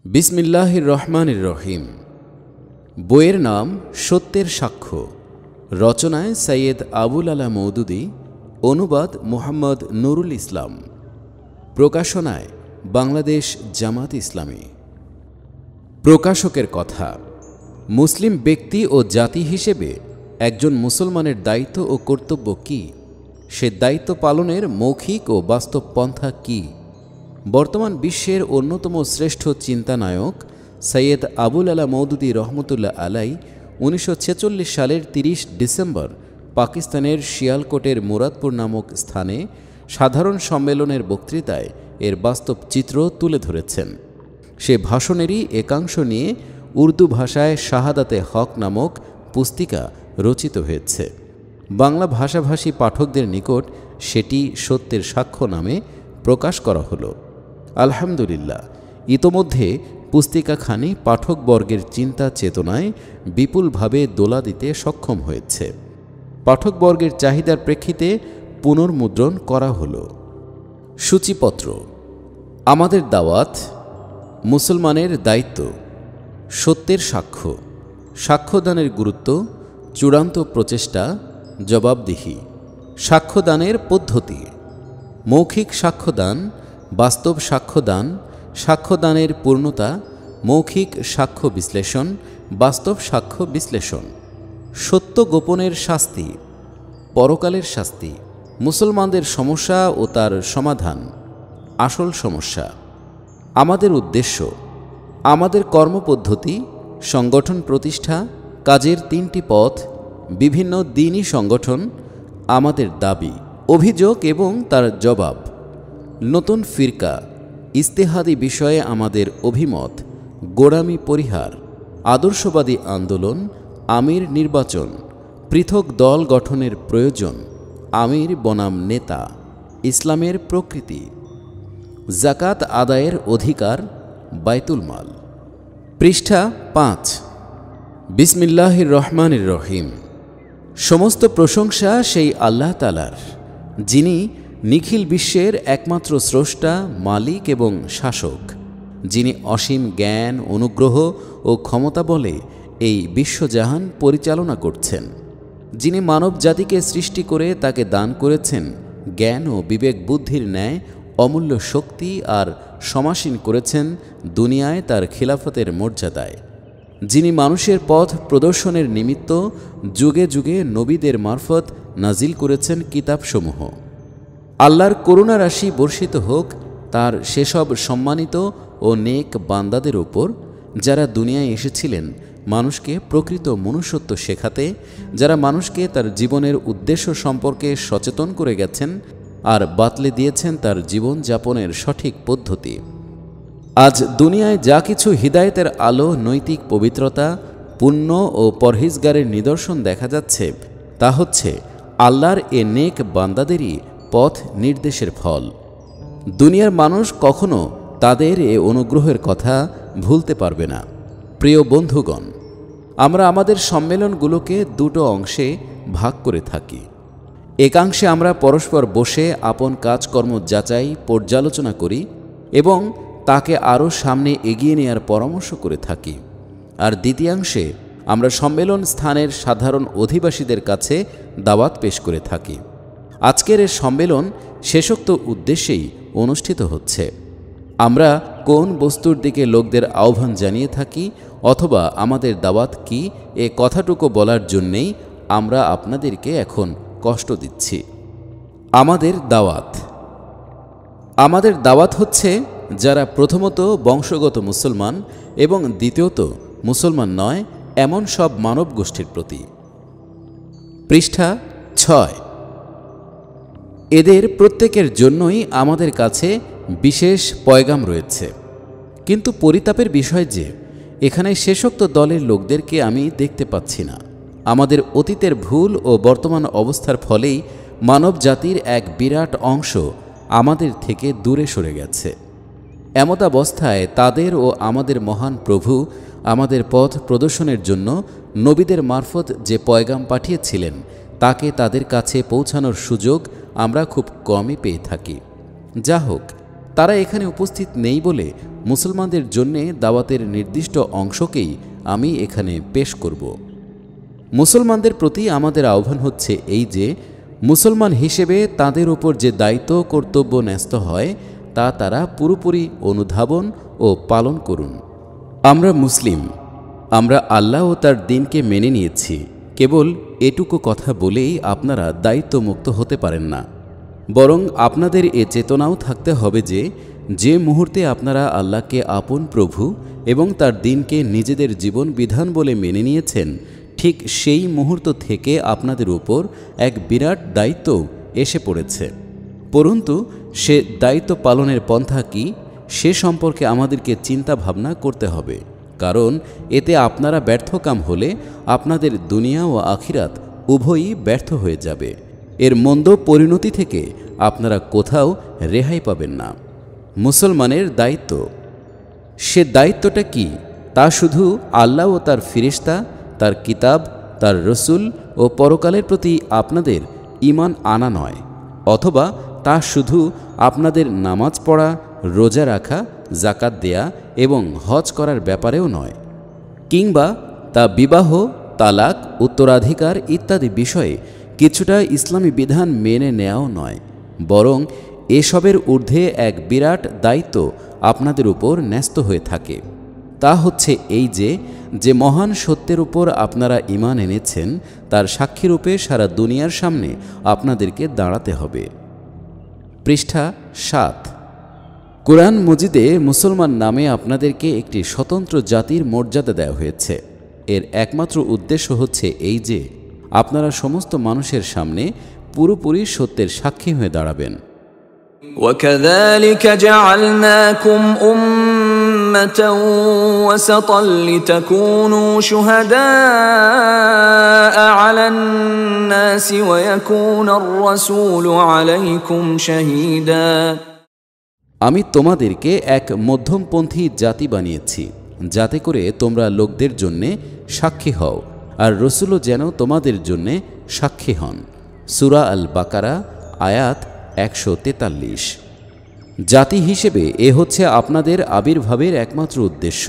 বিসমিল্লাহির রহমানির রহিম। বইয়ের নাম সত্যের সাক্ষ্য। রচনায় সৈয়দ আবুল আলা মওদুদী, অনুবাদ মুহাম্মদ নুরুল ইসলাম, প্রকাশনায় বাংলাদেশ জামাত ইসলামী। প্রকাশকের কথা। মুসলিম ব্যক্তি ও জাতি হিসেবে একজন মুসলমানের দায়িত্ব ও কর্তব্য কী? সে দায়িত্ব পালনের মৌখিক ও বাস্তব পন্থা কী? বর্তমান বিশ্বের অন্যতম শ্রেষ্ঠ চিন্তানায়ক সৈয়দ আবুল আলা মওদুদী রহমতুল্লাহ আলাই 1946 সালের 30 ডিসেম্বর পাকিস্তানের শিয়ালকোটের মুরাদপুর নামক স্থানে সাধারণ সম্মেলনের বক্তৃতায় এর বাস্তব চিত্র তুলে ধরেছেন। সে ভাষণেরই একাংশ নিয়ে উর্দু ভাষায় শাহাদাতে হক নামক পুস্তিকা রচিত হয়েছে। বাংলা ভাষাভাষী পাঠকদের নিকট সেটি সত্যের সাক্ষ্য নামে প্রকাশ করা হলো। আলহামদুলিল্লাহ, ইতোমধ্যে পুস্তিকাখানি পাঠকবর্গের চিন্তা চেতনায় বিপুলভাবে দোলা দিতে সক্ষম হয়েছে। পাঠকবর্গের চাহিদার প্রেক্ষিতে পুনর্মুদ্রণ করা হলো। সূচিপত্র: আমাদের দাওয়াত, মুসলমানের দায়িত্ব, সত্যের সাক্ষ্য, সাক্ষ্যদানের গুরুত্ব, চূড়ান্ত প্রচেষ্টা, জবাবদিহি, সাক্ষ্যদানের পদ্ধতি, মৌখিক সাক্ষ্যদান, বাস্তব সাক্ষ্যদান, সাক্ষ্যদানের পূর্ণতা, মৌখিক সাক্ষ্য বিশ্লেষণ, বাস্তব সাক্ষ্য বিশ্লেষণ, সত্য গোপনের শাস্তি, পরকালের শাস্তি, মুসলমানদের সমস্যা ও তার সমাধান, আসল সমস্যা, আমাদের উদ্দেশ্য, আমাদের কর্মপদ্ধতি, সংগঠন প্রতিষ্ঠা, কাজের 3টি পথ, বিভিন্ন দ্বীনি সংগঠন, আমাদের দাবি, অভিযোগ এবং তার জবাব, নতুন ফিরকা, ইস্তেহাদি বিষয়ে আমাদের অভিমত, গোঁড়ামি পরিহার, আদর্শবাদী আন্দোলন, আমির নির্বাচন, পৃথক দল গঠনের প্রয়োজন, আমির বনাম নেতা, ইসলামের প্রকৃতি, জাকাত আদায়ের অধিকার, বাইতুল মাল। পৃষ্ঠা 5। বিসমিল্লাহির রহমানির রহিম। সমস্ত প্রশংসা সেই আল্লাহ তাআলার, যিনি নিখিল বিশ্বের একমাত্র স্রষ্টা, মালিক এবং শাসক, যিনি অসীম জ্ঞান, অনুগ্রহ ও ক্ষমতা বলে এই বিশ্বজাহান পরিচালনা করছেন, যিনি মানব জাতিকে সৃষ্টি করে তাকে দান করেছেন জ্ঞান ও বিবেক বুদ্ধির ন্যায় অমূল্য শক্তি, আর সমাসীন করেছেন দুনিয়ায় তার খিলাফতের মর্যাদায়, যিনি মানুষের পথ প্রদর্শনের নিমিত্ত যুগে যুগে নবীদের মারফত নাজিল করেছেন কিতাবসমূহ। আল্লাহর করুণা রাশি বর্ষিত হোক তার সেসব সম্মানিত ও নেক বান্দাদের ওপর, যারা দুনিয়ায় এসেছিলেন মানুষকে প্রকৃত মনুষ্যত্ব শেখাতে, যারা মানুষকে তার জীবনের উদ্দেশ্য সম্পর্কে সচেতন করে গেছেন আর বাতলে দিয়েছেন তার জীবন যাপনের সঠিক পদ্ধতি। আজ দুনিয়ায় যা কিছু হিদায়েতের আলো, নৈতিক পবিত্রতা, পুণ্য ও পরহেজগারের নিদর্শন দেখা যাচ্ছে, তা হচ্ছে আল্লাহর এ নেক বান্দাদেরই পথ নির্দেশের ফল। দুনিয়ার মানুষ কখনো তাদের এ অনুগ্রহের কথা ভুলতে পারবে না। প্রিয় বন্ধুগণ, আমরা আমাদের সম্মেলনগুলোকে 2টো অংশে ভাগ করে থাকি। একাংশে আমরা পরস্পর বসে আপন কাজকর্ম যাচাই, পর্যালোচনা করি এবং তাকে আরও সামনে এগিয়ে নেওয়ার পরামর্শ করে থাকি। আর দ্বিতীয়াংশে আমরা সম্মেলন স্থানের সাধারণ অধিবাসীদের কাছে দাওয়াত পেশ করে থাকি। আজকের এ সম্মেলন শেষোক্ত উদ্দেশ্যেই অনুষ্ঠিত হচ্ছে। আমরা কোন বস্তুর দিকে লোকদের আহ্বান জানিয়ে থাকি অথবা আমাদের দাওয়াত কি, এ কথাটুকু বলার জন্যেই আমরা আপনাদেরকে এখন কষ্ট দিচ্ছি। আমাদের দাওয়াত। আমাদের দাওয়াত হচ্ছে যারা প্রথমত বংশগত মুসলমান এবং দ্বিতীয়ত মুসলমান নয় এমন সব মানব গোষ্ঠীর প্রতি। পৃষ্ঠা 6। এদের প্রত্যেকের জন্যই আমাদের কাছে বিশেষ পয়গাম রয়েছে, কিন্তু পরিতাপের বিষয় যে এখানে শেষোক্ত দলের লোকদেরকে আমি দেখতে পাচ্ছি না। আমাদের অতীতের ভুল ও বর্তমান অবস্থার ফলেই মানব জাতির এক বিরাট অংশ আমাদের থেকে দূরে সরে গেছে। এমতাবস্থায় তাদের ও আমাদের মহান প্রভু আমাদের পথ প্রদর্শনের জন্য নবীদের মারফত যে পয়গাম পাঠিয়েছিলেন তাকে তাদের কাছে পৌঁছানোর সুযোগ আমরা খুব কমই পেয়ে থাকি। যা হোক, তারা এখানে উপস্থিত নেই বলে মুসলমানদের জন্যে দাওয়াতের নির্দিষ্ট অংশকেই আমি এখানে পেশ করব। মুসলমানদের প্রতি আমাদের আহ্বান হচ্ছে এই যে মুসলমান হিসেবে তাদের উপর যে দায়িত্ব কর্তব্য ন্যস্ত হয় তা তারা পুরোপুরি অনুধাবন ও পালন করুন। আমরা মুসলিম, আমরা আল্লাহ ও তার দ্বীনকে মেনে নিয়েছি। কেবল এটুকু কথা বলেই আপনারা দায়িত্বমুক্ত হতে পারেন না, বরং আপনাদের এ চেতনাও থাকতে হবে যে যে মুহূর্তে আপনারা আল্লাহকে আপন প্রভু এবং তার দ্বীনকে নিজেদের জীবন বিধান বলে মেনে নিয়েছেন, ঠিক সেই মুহূর্ত থেকে আপনাদের উপর এক বিরাট দায়িত্ব এসে পড়েছে। পরন্তু সে দায়িত্ব পালনের পন্থা কি সে সম্পর্কে আমাদেরকে চিন্তা ভাবনা করতে হবে, কারণ এতে আপনারা ব্যর্থকাম হলে আপনাদের দুনিয়া ও আখিরাত উভয়ই ব্যর্থ হয়ে যাবে। এর মন্দ পরিণতি থেকে আপনারা কোথাও রেহাই পাবেন না। মুসলমানের দায়িত্ব, সে দায়িত্বটা কি তা শুধু আল্লাহ ও তার ফিরিস্তা, তার কিতাব, তার রসুল ও পরকালের প্রতি আপনাদের ঈমান আনা নয়, অথবা তা শুধু আপনাদের নামাজ পড়া, রোজা রাখা, জাকাত দেয়া এবং হজ করার ব্যাপারেও নয়, কিংবা তা বিবাহ, তালাক, উত্তরাধিকার ইত্যাদি বিষয়ে কিছুটা ইসলামী বিধান মেনে নেওয়াও নয়, বরং এসবের ঊর্ধ্বে এক বিরাট দায়িত্ব আপনাদের উপর ন্যস্ত হয়ে থাকে। তা হচ্ছে এই যে মহান সত্যের উপর আপনারা ঈমান এনেছেন তার সাক্ষীরূপে সারা দুনিয়ার সামনে আপনাদেরকে দাঁড়াতে হবে। পৃষ্ঠা 7। কুরআন মজিদে মুসলমান নামে আপনাদেরকে একটি স্বতন্ত্র জাতির মর্যাদা দেওয়া হয়েছে। এর একমাত্র উদ্দেশ্য হচ্ছে এই যে আপনারা সমস্ত মানুষের সামনে পুরোপুরি সত্যের সাক্ষী হয়ে দাঁড়াবেন। وَكَذَلِكَ جَعَلْنَاكُمْ أُمَّةً وَسَطًا لِتَكُونُوا شُهَدَاءَ عَلَى النَّاسِ وَيَكُونَ الرَّسُولُ عَلَيْكُمْ شَهِيدًا। আমি তোমাদেরকে এক মধ্যমপন্থী জাতি বানিয়েছি যাতে করে তোমরা লোকদের জন্যে সাক্ষী হও, আর রসুলও যেন তোমাদের জন্যে সাক্ষী হন। সূরা আল বাকারা আয়াত 143। জাতি হিসেবে এ হচ্ছে আপনাদের আবির্ভাবের একমাত্র উদ্দেশ্য।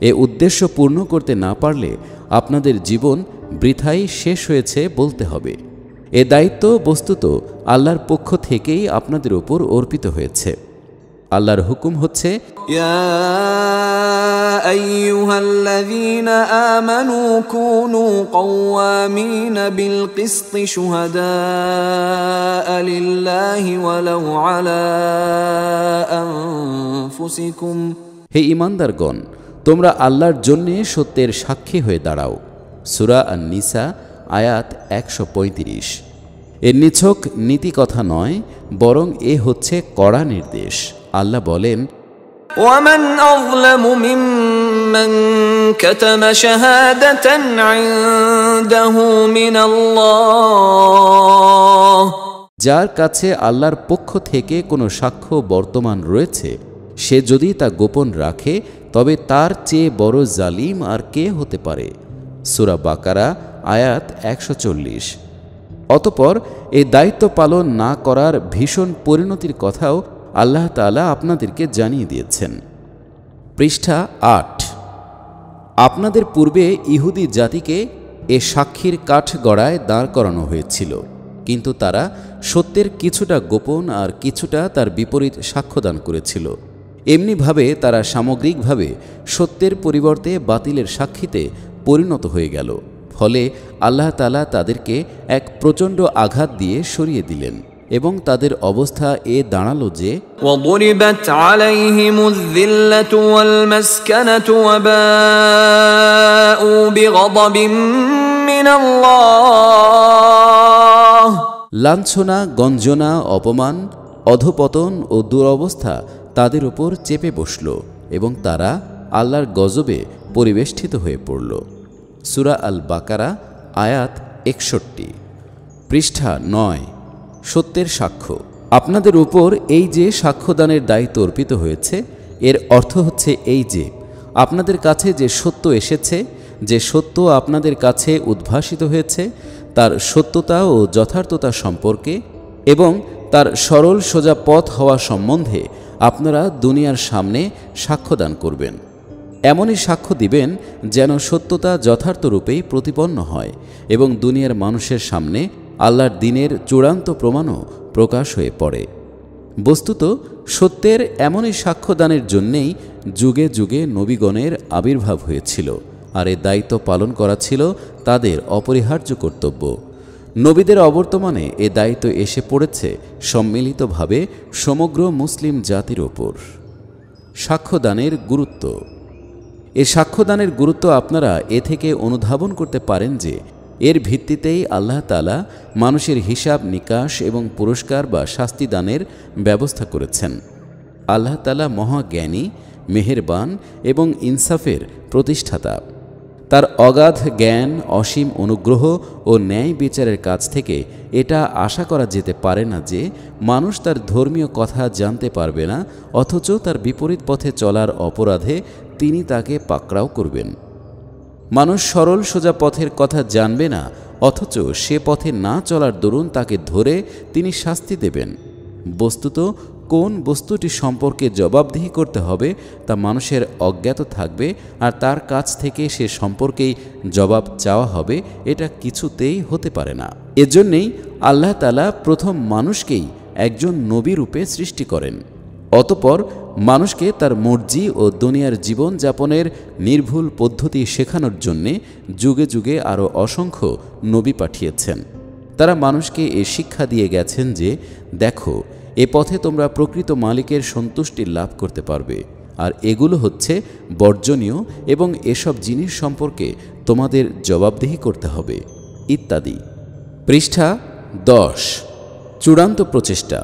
এ উদ্দেশ্য পূর্ণ করতে না পারলে আপনাদের জীবন বৃথাই শেষ হয়েছে বলতে হবে। এ দায়িত্ব বস্তুত আল্লাহর পক্ষ থেকেই আপনাদের উপর অর্পিত হয়েছে। আল্লাহর হুকুম হচ্ছে, ইয়া আইয়ুহাল্লাযীনা আমানু কুনু কওয়ামিনা বিল কিসতি শুহাদাআ লিল্লাহি ওয়ালাউ আলা আনফুসিকুম। হে ঈমানদারগণ, তোমরা আল্লাহর জন্যে সত্যের সাক্ষী হয়ে দাঁড়াও। সূরা আন-নিসা আয়াত 135। এর নিছক নীতি কথা নয়, বরং এ হচ্ছে কড়া নির্দেশ। আল্লাহ বলেন, وَمَنْ أَظْلَمُ مِمَّنْ كَتَمَ شَهَادَةً عِنْدَهُ مِنَ اللَّهِ। যার কাছে আল্লাহর পক্ষ থেকে কোনো সাক্ষ্য বর্তমান রয়েছে, সে যদি তা গোপন রাখে তবে তার চেয়ে বড় জালিম আর কে হতে পারে। সূরা বাকারা আয়াত 140। অতঃপর এই দায়িত্ব পালন না করার ভীষণ পরিণতির কথাও আল্লাহ তাআলা আপনাদেরকে জানিয়ে দিয়েছেন। পৃষ্ঠা 8। আপনাদের পূর্বে ইহুদি জাতিকে এ সাক্ষীর কাঠগড়ায় দাঁড় করানো হয়েছিল, কিন্তু তারা সত্যের কিছুটা গোপন আর কিছুটা তার বিপরীত সাক্ষ্যদান করেছিল। এমনিভাবে তারা সামগ্রিকভাবে সত্যের পরিবর্তে বাতিলের সাক্ষীতে পরিণত হয়ে গেল। ফলে আল্লাহ তাআলা তাদেরকে এক প্রচণ্ড আঘাত দিয়ে সরিয়ে দিলেন এবং তাদের অবস্থা এ দাঁড়ালো যে, وَضُرِبَتْ عَلَيْهِمُ الذِّلَّةُ وَالْمَسْكَنَةُ وَبَاءُوا بِغَضَبٍ مِّنَ اللَّهِ। লাঞ্ছনা, গঞ্জনা, অপমান, অধপতন ও দুরবস্থা তাদের উপর চেপে বসল এবং তারা আল্লাহর গজবে পরিবেষ্টিত হয়ে পড়ল। সূরা আল বাকারা আয়াত 61। পৃষ্ঠা 9। সত্যের সাক্ষ্য। আপনাদের উপর এই যে সাক্ষ্যদানের দায়িত্ব অর্পিত হয়েছে, এর অর্থ হচ্ছে এই যে আপনাদের কাছে যে সত্য এসেছে, যে সত্য আপনাদের কাছে উদ্ভাসিত হয়েছে, তার সত্যতা ও যথার্থতা সম্পর্কে এবং তার সরল সোজা পথ হওয়া সম্বন্ধে আপনারা দুনিয়ার সামনে সাক্ষ্যদান করবেন। এমনই সাক্ষ্য দিবেন যেন সত্যতা যথার্থরূপেই প্রতিপন্ন হয় এবং দুনিয়ার মানুষের সামনে আল্লাহর দ্বীনের চূড়ান্ত প্রমাণও প্রকাশ হয়ে পড়ে। বস্তুত সত্যের এমনই সাক্ষ্যদানের জন্যেই যুগে যুগে নবীগণের আবির্ভাব হয়েছিল, আর এ দায়িত্ব পালন করা ছিল তাদের অপরিহার্য কর্তব্য। নবীদের অবর্তমানে এ দায়িত্ব এসে পড়েছে সম্মিলিতভাবে সমগ্র মুসলিম জাতির ওপর। সাক্ষ্যদানের গুরুত্ব। এ সাক্ষ্যদানের গুরুত্ব আপনারা এ থেকে অনুধাবন করতে পারেন যে এর ভিত্তিতেই আল্লাহ তাআলা মানুষের হিসাব নিকাশ এবং পুরস্কার বা শাস্তিদানের ব্যবস্থা করেছেন। আল্লাহ তাআলা মহাজ্ঞানী, মেহেরবান এবং ইনসাফের প্রতিষ্ঠাতা। তার অগাধ জ্ঞান, অসীম অনুগ্রহ ও ন্যায় বিচারের কাছ থেকে এটা আশা করা যেতে পারে না যে মানুষ তার ধর্মীয় কথা জানতে পারবে না, অথচ তার বিপরীত পথে চলার অপরাধে তিনি তাকে পাকড়াও করবেন। মানুষ সরল সোজা পথের কথা জানবে না, অথচ সে পথে না চলার দরুন তাকে ধরে তিনি শাস্তি দেবেন। বস্তুত কোন বস্তুটি সম্পর্কে জবাবদিহি করতে হবে তা মানুষের অজ্ঞাত থাকবে, আর তার কাছ থেকে সে সম্পর্কেই জবাব চাওয়া হবে, এটা কিছুতেই হতে পারে না। এজন্যেই আল্লাহ তাআলা প্রথম মানুষকেই একজন নবী রূপে সৃষ্টি করেন। অতঃপর মানুষকে তার মর্জি ও দুনিয়ার জীবন যাপনের নির্ভুল পদ্ধতি শেখানোর জন্যে যুগে যুগে আরও অসংখ্য নবী পাঠিয়েছেন। তারা মানুষকে এ শিক্ষা দিয়ে গেছেন যে দেখো, এ পথে তোমরা প্রকৃত মালিকের সন্তুষ্টি লাভ করতে পারবে, আর এগুলো হচ্ছে বর্জনীয় এবং এসব জিনিস সম্পর্কে তোমাদের জবাবদিহি করতে হবে ইত্যাদি। পৃষ্ঠা 10। চূড়ান্ত প্রচেষ্টা।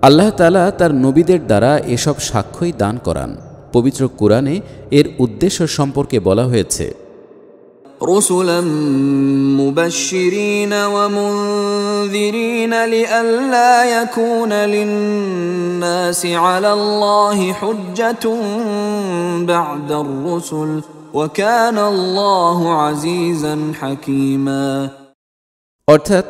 আল্লাহ তাআলা তার নবীদের দ্বারা এসব সাক্ষ্যই দান করান। পবিত্র কোরআনে এর উদ্দেশ্য সম্পর্কে বলা হয়েছে, رسلا مبشرين ومنذرين لئلا يكون للناس على الله حجة بعد الرسل وكان الله عزيزا حكيما। অর্থাৎ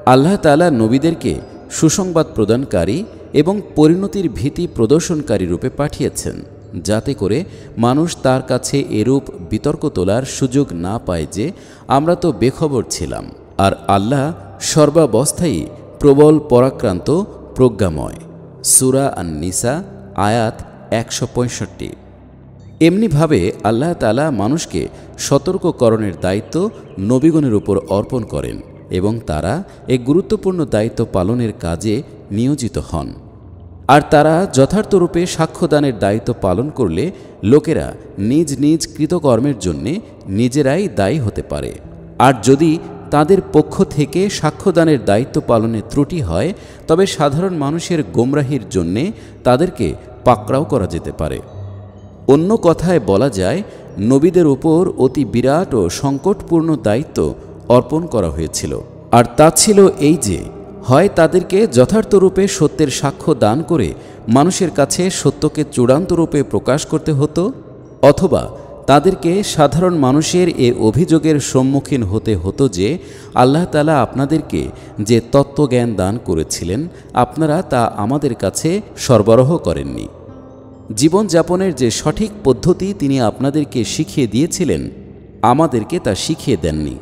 আল্লাহ তাআলা নবীদেরকে সুসংবাদ প্রদানকারী এবং পরিণতির ভীতি প্রদর্শনকারী রূপে পাঠিয়েছেন, যাতে করে মানুষ তার কাছে এরূপ বিতর্ক তোলার সুযোগ না পায় যে আমরা তো বেখবর ছিলাম, আর আল্লাহ সর্বাবস্থায় প্রবল পরাক্রান্ত, প্রজ্ঞাময়। সূরা আন-নিসা আয়াত 165। এমনিভাবে আল্লাহ তাআলা মানুষকে সতর্ককরণের দায়িত্ব নবীগণের উপর অর্পণ করেন এবং তারা এই গুরুত্বপূর্ণ দায়িত্ব পালনের কাজে নিয়োজিত হন। আর তারা যথার্থরূপে সাক্ষ্যদানের দায়িত্ব পালন করলে লোকেরা নিজ নিজ কৃতকর্মের জন্যে নিজেরাই দায়ী হতে পারে। আর যদি তাদের পক্ষ থেকে সাক্ষ্যদানের দায়িত্ব পালনে ত্রুটি হয়, তবে সাধারণ মানুষের গোমরাহির জন্যে তাদেরকে পাকড়াও করা যেতে পারে। অন্য কথায় বলা যায়, নবীদের উপর অতি বিরাট ও সংকটপূর্ণ দায়িত্ব অর্পণ করা হয়েছিল। আর তা ছিল এই যে, হয় তাদেরকে যথার্থরূপে সত্যের সাক্ষ্য দান করে মানুষের কাছে সত্যকে চূড়ান্ত রূপে প্রকাশ করতে হতো, অথবা তাদেরকে সাধারণ মানুষের এ অভিযোগের সম্মুখীন হতে হতো যে আল্লাহ তাআলা আপনাদেরকে যে তত্ত্বজ্ঞান দান করেছিলেন, আপনারা তা আমাদের কাছে সরবরাহ করেননি। জীবনযাপনের যে সঠিক পদ্ধতি তিনি আপনাদেরকে শিখিয়ে দিয়েছিলেন, আমাদেরকে তা শিখিয়ে দেননি।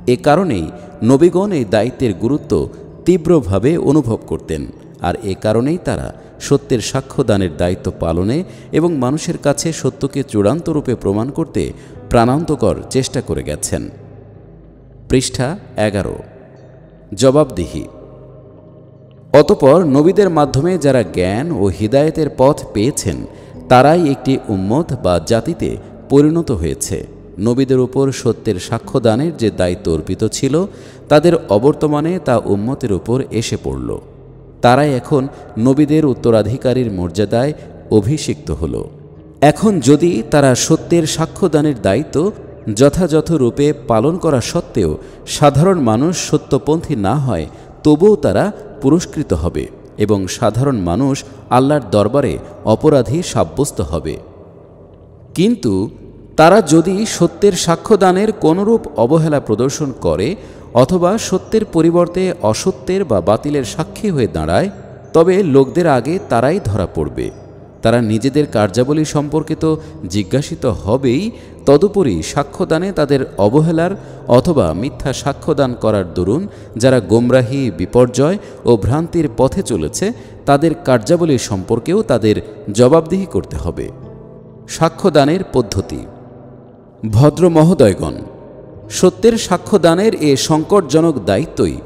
এ কারণেই নবীগণ এই দায়িত্বের গুরুত্ব তীব্রভাবে অনুভব করতেন, আর এ কারণেই তারা সত্যের সাক্ষ্যদানের দায়িত্ব পালনে এবং মানুষের কাছে সত্যকে চূড়ান্ত রূপে প্রমাণ করতে প্রাণান্তকর চেষ্টা করে গেছেন। পৃষ্ঠা 11। জবাবদিহি। অতঃপর নবীদের মাধ্যমে যারা জ্ঞান ও হিদায়েতের পথ পেয়েছেন, তারাই একটি উম্মত বা জাতিতে পরিণত হয়েছে। নবীদের উপর সত্যের সাক্ষ্যদানের যে দায়িত্ব অর্পিত ছিল, তাদের অবর্তমানে তা উম্মতের উপর এসে পড়ল। তারাই এখন নবীদের উত্তরাধিকারীর মর্যাদায় অভিষিক্ত হল। এখন যদি তারা সত্যের সাক্ষ্যদানের দায়িত্ব যথাযথ রূপে পালন করা সত্ত্বেও সাধারণ মানুষ সত্যপন্থী না হয়, তবুও তারা পুরস্কৃত হবে এবং সাধারণ মানুষ আল্লাহর দরবারে অপরাধী সাব্যস্ত হবে। কিন্তু তারা যদি সত্যের সাক্ষ্যদানের কোনরূপ অবহেলা প্রদর্শন করে অথবা সত্যের পরিবর্তে অসত্যের বা বাতিলের সাক্ষী হয়ে দাঁড়ায়, তবে লোকদের আগে তারাই ধরা পড়বে। তারা নিজেদের কার্যাবলী সম্পর্কে তো জিজ্ঞাসিত হবেই, তদুপরি সাক্ষ্যদানে তাদের অবহেলার অথবা মিথ্যা সাক্ষ্যদান করার দরুন যারা গোমরাহী, বিপর্যয় ও ভ্রান্তির পথে চলেছে তাদের কার্যাবলী সম্পর্কেও তাদের জবাবদিহি করতে হবে। সাক্ষ্যদানের পদ্ধতি। ভদ্র মহোদয়গণ, সত্যের সাক্ষ্যদানের এ সংকটজনক দায়িত্বই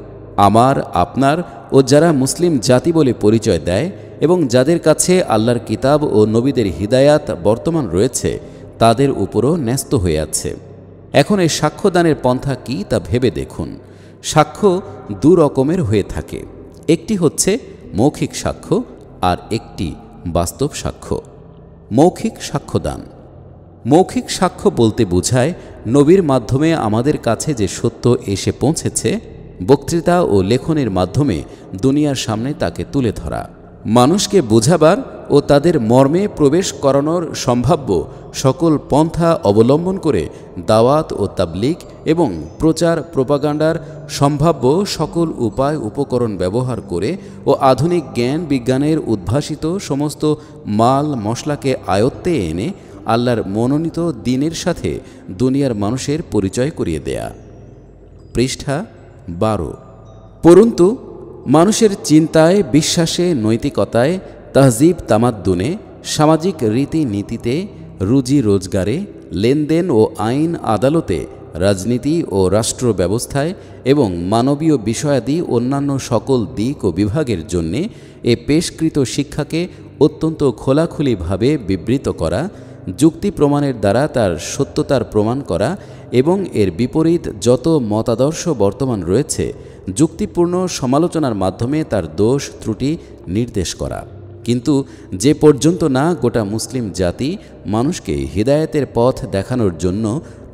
আমার, আপনার ও যারা মুসলিম জাতি বলে পরিচয় দেয় এবং যাদের কাছে আল্লাহর কিতাব ও নবীদের হিদায়াত বর্তমান রয়েছে তাদের উপরও ন্যস্ত হয়ে আছে। এখন এই সাক্ষ্যদানের পন্থা কি তা ভেবে দেখুন। সাক্ষ্য দু রকমের হয়ে থাকে, একটি হচ্ছে মৌখিক সাক্ষ্য আর একটি বাস্তব সাক্ষ্য। মৌখিক সাক্ষ্যদান। মৌখিক সাক্ষ্য বলতে বোঝায় নবীর মাধ্যমে আমাদের কাছে যে সত্য এসে পৌঁছেছে, বক্তৃতা ও লেখনের মাধ্যমে দুনিয়ার সামনে তাকে তুলে ধরা, মানুষকে বোঝাবার ও তাদের মর্মে প্রবেশ করানোর সম্ভাব্য সকল পন্থা অবলম্বন করে দাওয়াত ও তাবলীগ এবং প্রচার প্রোপাগান্ডার সম্ভাব্য সকল উপায় উপকরণ ব্যবহার করে ও আধুনিক জ্ঞান বিজ্ঞানের উদ্ভাসিত সমস্ত মাল মশলাকে আয়ত্তে এনে আল্লাহর মনোনীত দ্বীনের সাথে দুনিয়ার মানুষের পরিচয় করিয়ে দেয়া। পৃষ্ঠা 12। পরন্তু মানুষের চিন্তায়, বিশ্বাসে, নৈতিকতায়, তাহজিব তামাদ্দুনে, সামাজিক রীতিনীতিতে, রুজি রোজগারে, লেনদেন ও আইন আদালতে, রাজনীতি ও রাষ্ট্র ব্যবস্থায় এবং মানবীয় বিষয়াদি অন্যান্য সকল দিক ও বিভাগের জন্যে এ পেশকৃত শিক্ষাকে অত্যন্ত খোলাখুলিভাবে বিবৃত করা, যুক্তি প্রমাণের দ্বারা তার সত্যতার প্রমাণ করা এবং এর বিপরীত যত মতাদর্শ বর্তমান রয়েছে যুক্তিপূর্ণ সমালোচনার মাধ্যমে তার দোষ ত্রুটি নির্দেশ করা। কিন্তু যে পর্যন্ত না গোটা মুসলিম জাতি মানুষকে হিদায়াতের পথ দেখানোর জন্য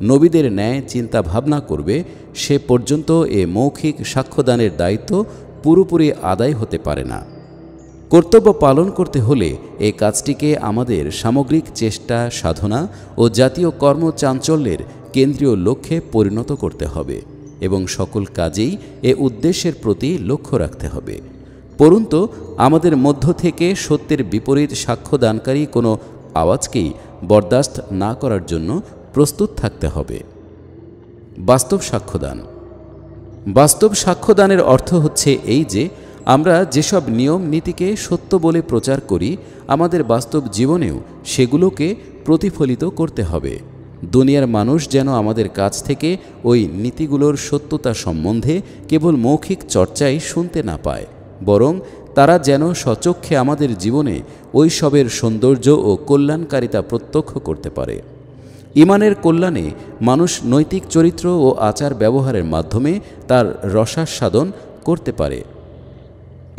নবীদের ন্যায় চিন্তা ভাবনা করবে, সে পর্যন্ত এ মৌখিক সাক্ষ্যদানের দায়িত্ব পুরোপুরি আদায় হতে পারে না। কর্তব্য পালন করতে হলে এই কাজটিকে আমাদের সামগ্রিক চেষ্টা, সাধনা ও জাতীয় কর্মচাঞ্চল্যের কেন্দ্রীয় লক্ষ্যে পরিণত করতে হবে এবং সকল কাজেই এ উদ্দেশ্যের প্রতি লক্ষ্য রাখতে হবে। পরন্তু আমাদের মধ্য থেকে সত্যের বিপরীত সাক্ষ্যদানকারী কোনো আওয়াজকেই বরদাস্ত না করার জন্য প্রস্তুত থাকতে হবে। বাস্তব সাক্ষ্যদান। বাস্তব সাক্ষ্যদানের অর্থ হচ্ছে এই যে আমরা যেসব নিয়ম নীতিকে সত্য বলে প্রচার করি আমাদের বাস্তব জীবনেও সেগুলোকে প্রতিফলিত করতে হবে। দুনিয়ার মানুষ যেন আমাদের কাছ থেকে ওই নীতিগুলোর সত্যতা সম্বন্ধে কেবল মৌখিক চর্চাই শুনতে না পায়, বরং তারা যেন স্বচক্ষে আমাদের জীবনে ওই সবের সৌন্দর্য ও কল্যাণকারিতা প্রত্যক্ষ করতে পারে। ঈমানের কল্যাণে মানুষ নৈতিক চরিত্র ও আচার ব্যবহারের মাধ্যমে তার রসাস্বাদন করতে পারে।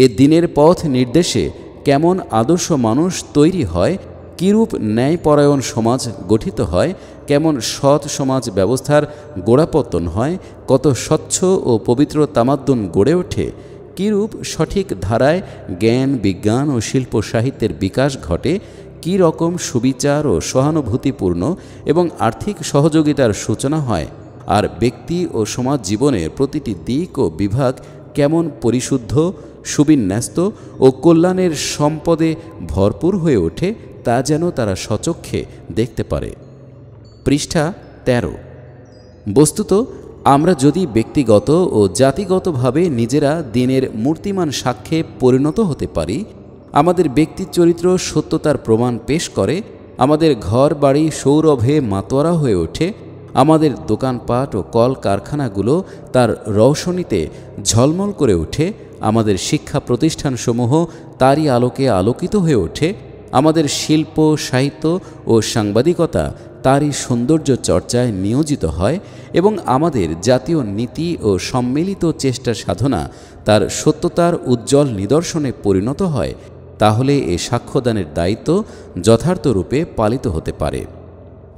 এ দিনের পথ নির্দেশে কেমন আদর্শ মানুষ তৈরি হয়, কিরূপ ন্যায়পরায়ণ সমাজ গঠিত হয়, কেমন সৎ সমাজ ব্যবস্থার গোড়াপত্তন হয়, কত স্বচ্ছ ও পবিত্র তামাদ্দুন গড়ে ওঠে, কিরূপ সঠিক ধারায় জ্ঞান বিজ্ঞান ও শিল্প সাহিত্যের বিকাশ ঘটে, কী রকম সুবিচার ও সহানুভূতিপূর্ণ এবং আর্থিক সহযোগিতার সূচনা হয়, আর ব্যক্তি ও সমাজ জীবনের প্রতিটি দিক ও বিভাগ কেমন পরিশুদ্ধ, সুবিন্যস্ত ও কল্যাণের সম্পদে ভরপুর হয়ে ওঠে, তা যেন তারা স্বচক্ষে দেখতে পারে। পৃষ্ঠা 13। বস্তুত আমরা যদি ব্যক্তিগত ও জাতিগতভাবে নিজেরা দিনের মূর্তিমান সাক্ষ্যে পরিণত হতে পারি, আমাদের ব্যক্তি চরিত্র সত্যতার প্রমাণ পেশ করে, আমাদের ঘর বাড়ি সৌরভে মাতোয়ারা হয়ে ওঠে, আমাদের দোকানপাট ও কল কারখানাগুলো তার রৌশনীতে ঝলমল করে ওঠে, আমাদের শিক্ষা প্রতিষ্ঠানসমূহ তারই আলোকে আলোকিত হয়ে ওঠে, আমাদের শিল্প সাহিত্য ও সাংবাদিকতা তারই সৌন্দর্য চর্চায় নিয়োজিত হয় এবং আমাদের জাতীয় নীতি ও সম্মিলিত চেষ্টা সাধনা তার সত্যতার উজ্জ্বল নিদর্শনে পরিণত হয়, তাহলে এ সাক্ষ্যদানের দায়িত্ব যথার্থরূপে পালিত হতে পারে।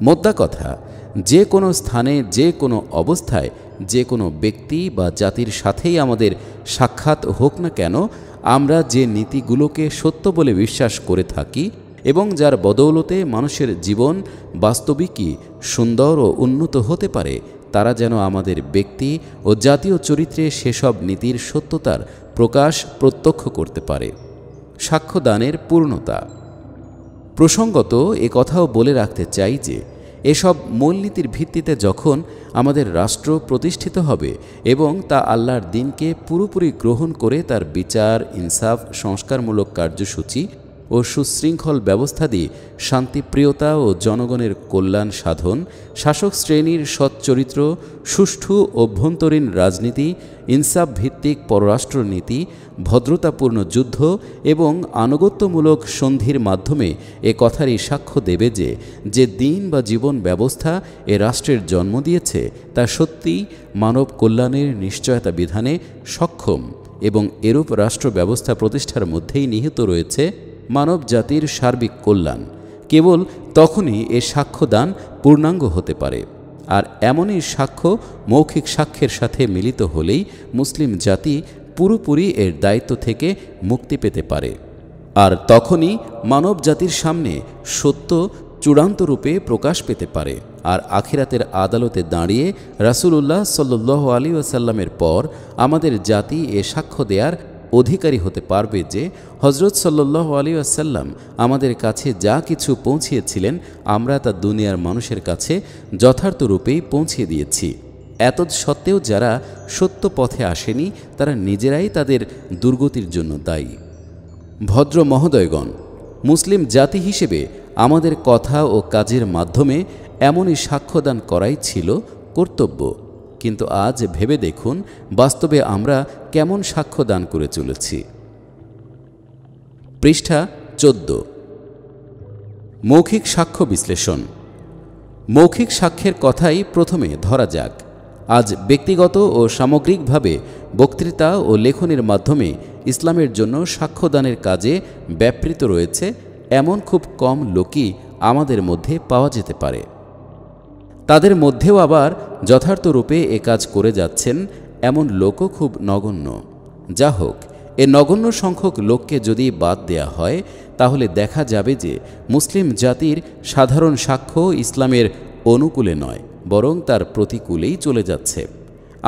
মোদ্দা কথা, যে কোনো স্থানে, যে কোনো অবস্থায়, যে কোনো ব্যক্তি বা জাতির সাথেই আমাদের সাক্ষাৎ হোক না কেন, আমরা যে নীতিগুলোকে সত্য বলে বিশ্বাস করে থাকি এবং যার বদৌলতে মানুষের জীবন বাস্তবিকই সুন্দর ও উন্নত হতে পারে, তারা যেন আমাদের ব্যক্তি ও জাতীয় চরিত্রে সেসব নীতির সত্যতার প্রকাশ প্রত্যক্ষ করতে পারে। সাক্ষ্যদানের পূর্ণতা। প্রসঙ্গত এ কথাও বলে রাখতে চাই যে এসব মূলনীতির ভিত্তিতে যখন আমাদের রাষ্ট্র প্রতিষ্ঠিত হবে এবং তা আল্লাহর দ্বীনকে পুরোপুরি গ্রহণ করে তার বিচার, ইনসাফ, সংস্কারমূলক কার্যসূচি ও সুশৃঙ্খল ব্যবস্থা দিয়ে শান্তিপ্রিয়তা ও জনগণের কল্যাণ সাধন, শাসক শ্রেণীর সচ্চরিত্র, সুষ্ঠু অভ্যন্তরীণ রাজনীতি, ইনসাফ ভিত্তিক পররাষ্ট্রনীতি, ভদ্রতাপূর্ণ যুদ্ধ এবং আনুগত্যমূলক সন্ধির মাধ্যমে এ কথারই সাক্ষ্য দেবে যে যে দিন বা জীবন ব্যবস্থা এ রাষ্ট্রের জন্ম দিয়েছে তা সত্যিই মানব কল্যাণের নিশ্চয়তা বিধানে সক্ষম এবং এরূপ রাষ্ট্র ব্যবস্থা প্রতিষ্ঠার মধ্যেই নিহিত রয়েছে মানব জাতির সার্বিক কল্যাণ। কেবল তখনই এ সাক্ষ্যদান পূর্ণাঙ্গ হতে পারে। আর এমনই সাক্ষ্য মৌখিক সাক্ষ্যের সাথে মিলিত হলেই মুসলিম জাতি পুরোপুরি এর দায়িত্ব থেকে মুক্তি পেতে পারে। আর তখনই মানব জাতির সামনে সত্য চূড়ান্ত রূপে প্রকাশ পেতে পারে। আর আখিরাতের আদালতে দাঁড়িয়ে রাসূলুল্লাহ সাল্লাল্লাহু আলাইহি ওয়াসাল্লামের পর আমাদের জাতি এ সাক্ষ্য দেওয়ার অধিকারী হতে পারবে যে হজরত সাল্লাল্লাহু আলাইহি ওয়াসাল্লাম আমাদের কাছে যা কিছু পৌঁছিয়েছিলেন আমরা তা দুনিয়ার মানুষের কাছে যথার্থ রূপেই পৌঁছিয়ে দিয়েছি। এতৎসত্ত্বেও যারা সত্য পথে আসেনি তারা নিজেরাই তাদের দুর্গতির জন্য দায়ী। ভদ্র মহোদয়গণ, মুসলিম জাতি হিসেবে আমাদের কথা ও কাজের মাধ্যমে এমনই সাক্ষ্যদান করাই ছিল কর্তব্য। কিন্তু আজ ভেবে দেখুন বাস্তবে আমরা কেমন সাক্ষ্য দান করে চলেছি। পৃষ্ঠা 14। মৌখিক সাক্ষ্য বিশ্লেষণ। মৌখিক সাক্ষ্যের কথাই প্রথমে ধরা যাক। আজ ব্যক্তিগত ও সামগ্রিকভাবে বক্তৃতা ও লেখনের মাধ্যমে ইসলামের জন্য সাক্ষ্যদানের কাজে ব্যাপৃত রয়েছে এমন খুব কম লোকই আমাদের মধ্যে পাওয়া যেতে পারে। তাদের মধ্যেও আবার যথার্থ রূপে এ কাজ করে যাচ্ছেন এমন লোকও খুব নগণ্য। যা হোক, এ নগণ্য সংখ্যক লোককে যদি বাদ দেয়া হয় তাহলে দেখা যাবে যে মুসলিম জাতির সাধারণ সাক্ষ্য ইসলামের অনুকূলে নয়, বরং তার প্রতিকূলেই চলে যাচ্ছে।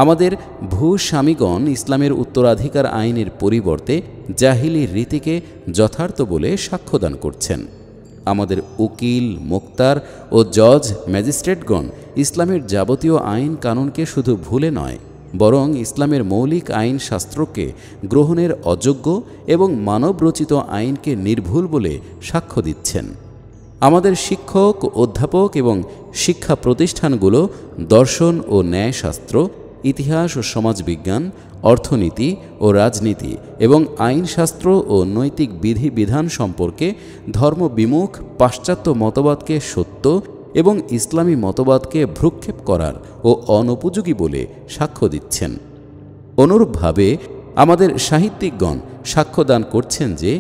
আমাদের ভূস্বামীগণ ইসলামের উত্তরাধিকার আইনের পরিবর্তে জাহিলি রীতিকে যথার্থ বলে সাক্ষ্যদান করছেন। আমাদের উকিল, মোক্তার ও জজ, ম্যাজিস্ট্রেটগণ ইসলামের যাবতীয় আইন কানুনকে শুধু ভুলে নয়, বরং ইসলামের মৌলিক আইন শাস্ত্রকে গ্রহণের অযোগ্য এবং মানবরচিত আইনকে নির্ভুল বলে সাক্ষ্য দিচ্ছেন। আমাদের শিক্ষক, অধ্যাপক এবং শিক্ষা প্রতিষ্ঠানগুলো দর্শন ও ন্যায়শাস্ত্র, ইতিহাস ও সমাজবিজ্ঞান, অর্থনীতি ও রাজনীতি এবং আইনশাস্ত্র ও নৈতিক বিধিবিধান সম্পর্কে ধর্মবিমুখ পাশ্চাত্য মতবাদকে সত্য এবং ইসলামী মতবাদকে ভ্রুক্ষেপ করার ও অনুপযোগী বলে সাক্ষ্য দিচ্ছেন। অনুরূপভাবে আমাদের সাহিত্যিকগণ সাক্ষ্যদান করছেন যে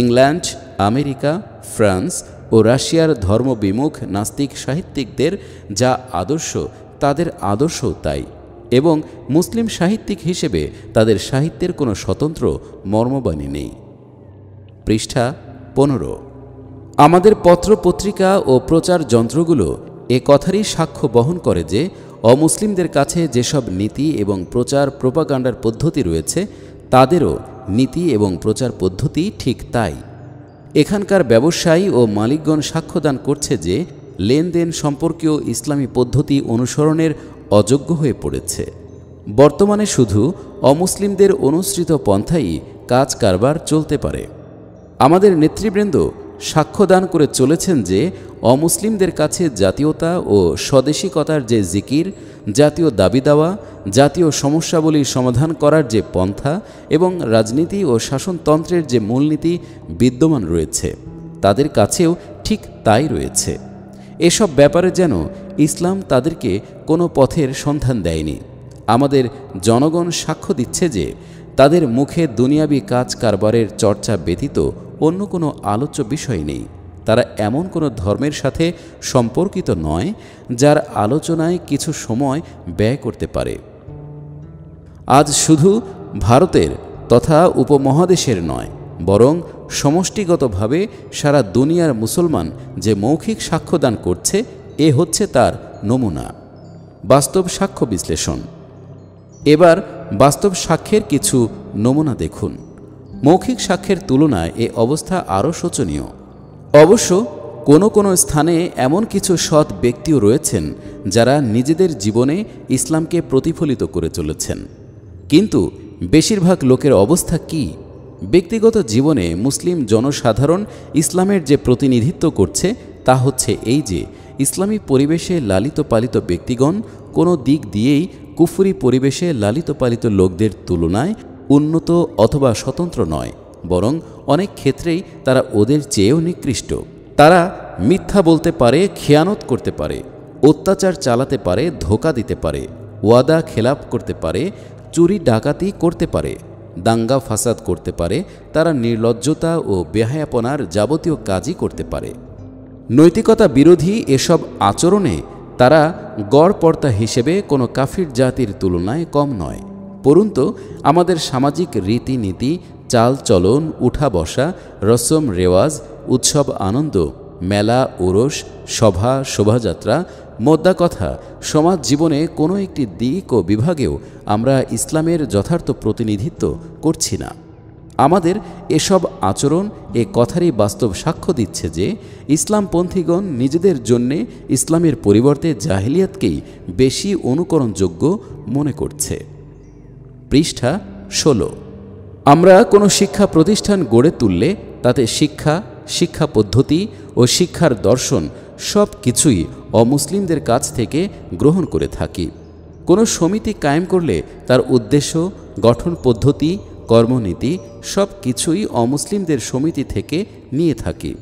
ইংল্যান্ড, আমেরিকা, ফ্রান্স ও রাশিয়ার ধর্মবিমুখ নাস্তিক সাহিত্যিকদের যা আদর্শ তাদের আদর্শও তাই, এবং মুসলিম সাহিত্যিক হিসেবে তাদের সাহিত্যের কোনো স্বতন্ত্র মর্মবাণী নেই। পৃষ্ঠা 15। আমাদের পত্রপত্রিকা ও প্রচার যন্ত্রগুলো এ কথারই সাক্ষ্য বহন করে যে অমুসলিমদের কাছে যেসব নীতি এবং প্রচার প্রোপাগান্ডার পদ্ধতি রয়েছে তাদেরও নীতি এবং প্রচার পদ্ধতি ঠিক তাই। এখানকার ব্যবসায়ী ও মালিকগণ সাক্ষ্যদান করছে যে লেনদেন সম্পর্কীয় ইসলামী পদ্ধতি অনুসরণের অযোগ্য হয়ে পড়েছে। বর্তমানে শুধু অমুসলিমদের অনুসৃত পন্থাই কাজ কারবার চলতে পারে। আমাদের নেতৃবৃন্দ সাক্ষ্যদান করে চলেছেন যে অমুসলিমদের কাছে জাতীয়তা ও স্বদেশিকতার যে জিকির, জাতীয় দাবি দাওয়া, জাতীয় সমস্যাবলী সমাধান করার যে পন্থা এবং রাজনীতি ও শাসনতন্ত্রের যে মূলনীতি বিদ্যমান রয়েছে তাদের কাছেও ঠিক তাই রয়েছে। এসব ব্যাপারে যেন ইসলাম তাদেরকে কোনো পথের সন্ধান দেয়নি। আমাদের জনগণ সাক্ষ্য দিচ্ছে যে তাদের মুখে দুনিয়াবি কাজ কারবারের চর্চা ব্যতীত অন্য কোনো আলোচ্য বিষয় নেই। তারা এমন কোনো ধর্মের সাথে সম্পর্কিত নয় যার আলোচনায় কিছু সময় ব্যয় করতে পারে। আজ শুধু ভারতের তথা উপমহাদেশের নয়, বরং সমষ্টিগতভাবে সারা দুনিয়ার মুসলমান যে মৌখিক সাক্ষ্যদান করছে এ হচ্ছে তার নমুনা। বাস্তব সাক্ষ্য বিশ্লেষণ। এবার বাস্তব সাক্ষ্যের কিছু নমুনা দেখুন। মৌখিক সাক্ষ্যের তুলনায় এ অবস্থা আরও শোচনীয়। অবশ্য কোনো কোনো স্থানে এমন কিছু সৎ ব্যক্তিও রয়েছেন যারা নিজেদের জীবনে ইসলামকে প্রতিফলিত করে চলেছেন। কিন্তু বেশিরভাগ লোকের অবস্থা কি? ব্যক্তিগত জীবনে মুসলিম জনসাধারণ ইসলামের যে প্রতিনিধিত্ব করছে তা হচ্ছে এই যে ইসলামী পরিবেশে লালিত পালিত ব্যক্তিগণ কোনো দিক দিয়েই কুফরি পরিবেশে লালিত পালিত লোকদের তুলনায় উন্নত অথবা স্বতন্ত্র নয়, বরং অনেক ক্ষেত্রেই তারা ওদের চেয়েও নিকৃষ্ট। তারা মিথ্যা বলতে পারে, খেয়ানত করতে পারে, অত্যাচার চালাতে পারে, ধোঁকা দিতে পারে, ওয়াদা খেলাপ করতে পারে, চুরি ডাকাতি করতে পারে, দাঙ্গা ফাসাদ করতে পারে, তারা নির্লজ্জতা ও বেহায়াপনার যাবতীয় কাজই করতে পারে। নৈতিকতা বিরোধী এসব আচরণে তারা গড়পড়তা হিসেবে কোনো কাফির জাতির তুলনায় কম নয়। পরন্তু আমাদের সামাজিক রীতিনীতি, চাল চলন, উঠা বসা, রসম রেওয়াজ, উৎসব আনন্দ, মেলা ওরস, সভা শোভাযাত্রা, মোদ্দা কথা সমাজ জীবনে কোনো একটি দিক ও বিভাগেও আমরা ইসলামের যথার্থ প্রতিনিধিত্ব করছি না। আমাদের এসব আচরণ এ কথারই বাস্তব সাক্ষ্য দিচ্ছে যে ইসলামপন্থীগণ নিজেদের জন্যে ইসলামের পরিবর্তে জাহিলিয়াতকেই বেশি অনুকরণযোগ্য মনে করছে। পৃষ্ঠা 16। আমরা কোনো শিক্ষা প্রতিষ্ঠান গড়ে তুললে তাতে শিক্ষা, শিক্ষা পদ্ধতি ও শিক্ষার দর্শন সব কিছুই অমুসলিমদের কাছ থেকে গ্রহণ করে থাকি। কোনো সমিতি কায়েম করলে তার উদ্দেশ্য, গঠন পদ্ধতি, কর্মনীতি সব কিছুই অমুসলিমদের সমিতি থেকে নিয়ে থাকি।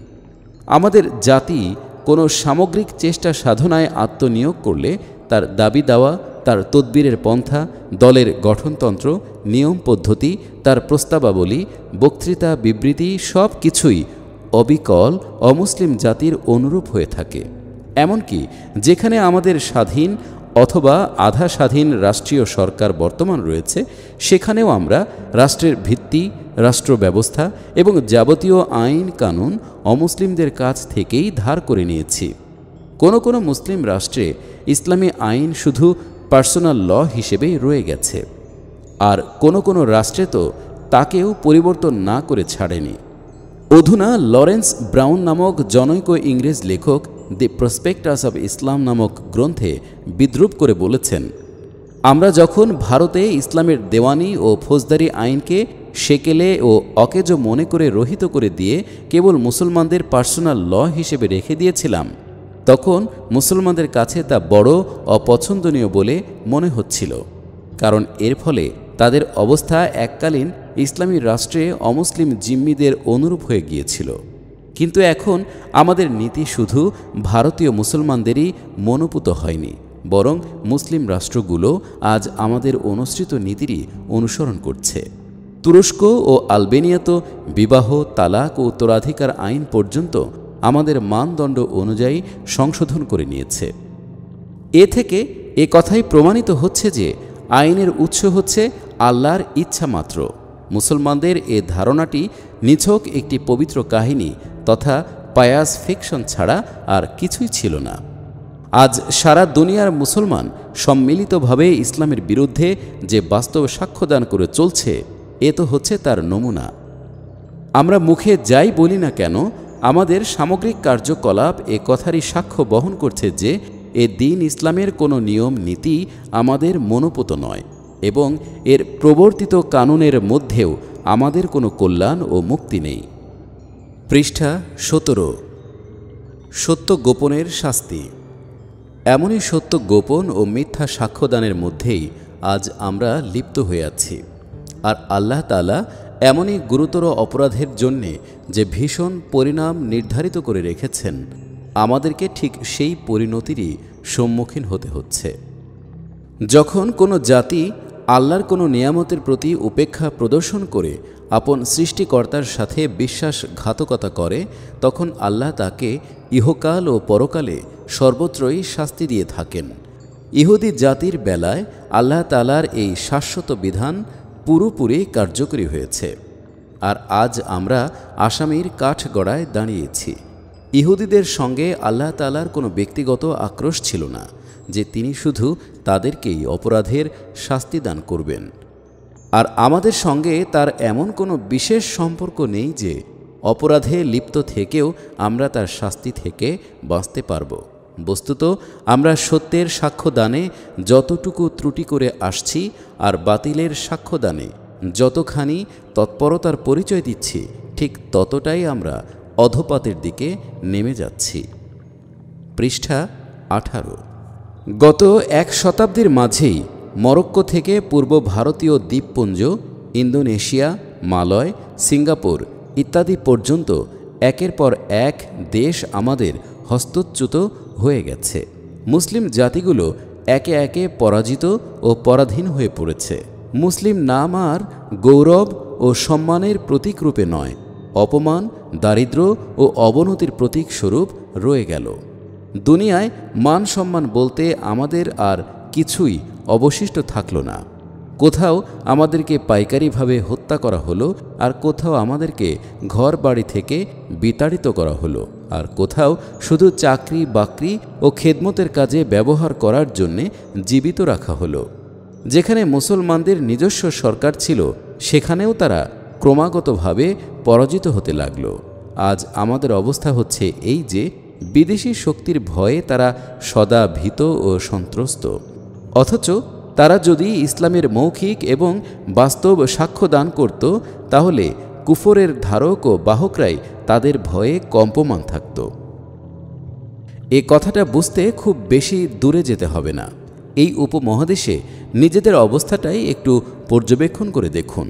আমাদের জাতি কোনো সামগ্রিক চেষ্টা সাধনায় আত্মনিয়োগ করলে তার দাবি দাওয়া, তার তদবিরের পন্থা, দলের গঠনতন্ত্র, নিয়ম পদ্ধতি, তার প্রস্তাবাবলী, বক্তৃতা বিবৃতি সব কিছুই অবিকল অমুসলিম জাতির অনুরূপ হয়ে থাকে। এমনকি যেখানে আমাদের স্বাধীন অথবা আধা স্বাধীন রাষ্ট্রীয় সরকার বর্তমান রয়েছে, সেখানেও আমরা রাষ্ট্রের ভিত্তি, রাষ্ট্র ব্যবস্থা এবং যাবতীয় আইন কানুন অমুসলিমদের কাছ থেকেই ধার করে নিয়েছি। কোনো কোনো মুসলিম রাষ্ট্রে ইসলামী আইন শুধু পার্সোনাল ল হিসেবেই রয়ে গেছে, আর কোনো কোনো রাষ্ট্রে তো তাকেও পরিবর্তন না করে ছাড়েনি। অধুনা লরেন্স ব্রাউন নামক জনৈক ইংরেজ লেখক দি প্রসপেক্টাস অব ইসলাম নামক গ্রন্থে বিদ্রূপ করে বলেছেন, আমরা যখন ভারতে ইসলামের দেওয়ানি ও ফৌজদারি আইনকে সেকেলে ও অকেজো মনে করে রহিত করে দিয়ে কেবল মুসলমানদের পার্সোনাল ল হিসেবে রেখে দিয়েছিলাম, তখন মুসলমানদের কাছে তা বড় অপছন্দনীয় বলে মনে হচ্ছিল, কারণ এর ফলে তাদের অবস্থা এককালীন ইসলামী রাষ্ট্রে অমুসলিম জিম্মিদের অনুরূপ হয়ে গিয়েছিল। কিন্তু এখন আমাদের নীতি শুধু ভারতীয় মুসলমানদেরই মনোপুত হয়নি, বরং মুসলিম রাষ্ট্রগুলো আজ আমাদের অনুসৃত নীতিরই অনুসরণ করছে। তুরস্ক ও আলবেনিয়া তো বিবাহ, তালাক ও উত্তরাধিকার আইন পর্যন্ত আমাদের মানদণ্ড অনুযায়ী সংশোধন করে নিয়েছে। এ থেকে এ কথাই প্রমাণিত হচ্ছে যে আইনের উৎস হচ্ছে আল্লাহর ইচ্ছা মাত্র। মুসলমানদের এ ধারণাটি নিছক একটি পবিত্র কাহিনী তথা পায়াস ফিকশন ছাড়া আর কিছুই ছিল না। আজ সারা দুনিয়ার মুসলমান সম্মিলিতভাবে ইসলামের বিরুদ্ধে যে বাস্তব সাক্ষ্যদান করে চলছে, এ তো হচ্ছে তার নমুনা। আমরা মুখে যাই বলি না কেন, আমাদের সামগ্রিক কার্যকলাপ এ কথারই সাক্ষ্য বহন করছে যে এ দিন ইসলামের কোনো নিয়ম নীতি আমাদের মনোপুত নয় এবং এর প্রবর্তিত কানুনের মধ্যেও আমাদের কোনো কল্যাণ ও মুক্তি নেই। পৃষ্ঠা 17। সত্য গোপনের শাস্তি। এমনই সত্য গোপন ও মিথ্যা সাক্ষ্যদানের মধ্যেই আজ আমরা লিপ্ত হয়ে আছি। আর আল্লাহ তাআলা এমনই গুরুতর অপরাধের জন্যে যে ভীষণ পরিণাম নির্ধারিত করে রেখেছেন, আমাদেরকে ঠিক সেই পরিণতিরই সম্মুখীন হতে হচ্ছে। যখন কোনো জাতি আল্লাহর কোনো নিয়ামতের প্রতি উপেক্ষা প্রদর্শন করে আপন সৃষ্টিকর্তার সাথে বিশ্বাসঘাতকতা করে, তখন আল্লাহ তাকে ইহকাল ও পরকালে সর্বত্রই শাস্তি দিয়ে থাকেন। ইহুদি জাতির বেলায় আল্লাহ তাআলার এই শাশ্বত বিধান পুরোপুরি কার্যকরী হয়েছে, আর আজ আমরা আসামির কাঠগড়ায় দাঁড়িয়েছি। ইহুদিদের সঙ্গে আল্লাহ তাআলার কোনো ব্যক্তিগত আক্রোশ ছিল না যে তিনি শুধু তাদেরকেই অপরাধের শাস্তি দান করবেন, আর আমাদের সঙ্গে তার এমন কোনো বিশেষ সম্পর্ক নেই যে অপরাধে লিপ্ত থেকেও আমরা তার শাস্তি থেকে বাঁচতে পারব। বস্তুত আমরা সত্যের সাক্ষ্যদানে যতটুকু ত্রুটি করে আসছি আর বাতিলের সাক্ষ্যদানে যতখানি তৎপরতার পরিচয় দিচ্ছি, ঠিক ততটাই আমরা অধপাতের দিকে নেমে যাচ্ছি। পৃষ্ঠা 18। গত এক শতাব্দীর মাঝেই মরক্কো থেকে পূর্ব ভারতীয় দ্বীপপুঞ্জ, ইন্দোনেশিয়া, মালয়, সিঙ্গাপুর ইত্যাদি পর্যন্ত একের পর এক দেশ আমাদের হস্তচ্যুত হয়ে গেছে। মুসলিম জাতিগুলো একে একে পরাজিত ও পরাধীন হয়ে পড়েছে। মুসলিম নাম আর গৌরব ও সম্মানের প্রতীকরূপে নয়, অপমান, দারিদ্র্য ও অবনতির প্রতীক স্বরূপ রয়ে গেল। দুনিয়ায় মান সম্মান বলতে আমাদের আর কিছুই অবশিষ্ট থাকল না। কোথাও আমাদেরকে পাইকারিভাবে হত্যা করা হলো, আর কোথাও আমাদেরকে ঘর বাড়ি থেকে বিতাড়িত করা হলো, আর কোথাও শুধু চাকরি বাকরি ও খেদমতের কাজে ব্যবহার করার জন্যে জীবিত রাখা হলো। যেখানে মুসলমানদের নিজস্ব সরকার ছিল, সেখানেও তারা ক্রমাগতভাবে পরাজিত হতে লাগল। আজ আমাদের অবস্থা হচ্ছে এই যে, বিদেশি শক্তির ভয়ে তারা সদা ভীত ও সন্ত্রস্ত। অথচ তারা যদি ইসলামের মৌখিক এবং বাস্তব সাক্ষ্য দান করত, তাহলে কুফরের ধারক ও বাহকরাই তাদের ভয়ে কম্পমান থাকত। এ কথাটা বুঝতে খুব বেশি দূরে যেতে হবে না। এই উপমহাদেশে নিজেদের অবস্থাটাই একটু পর্যবেক্ষণ করে দেখুন।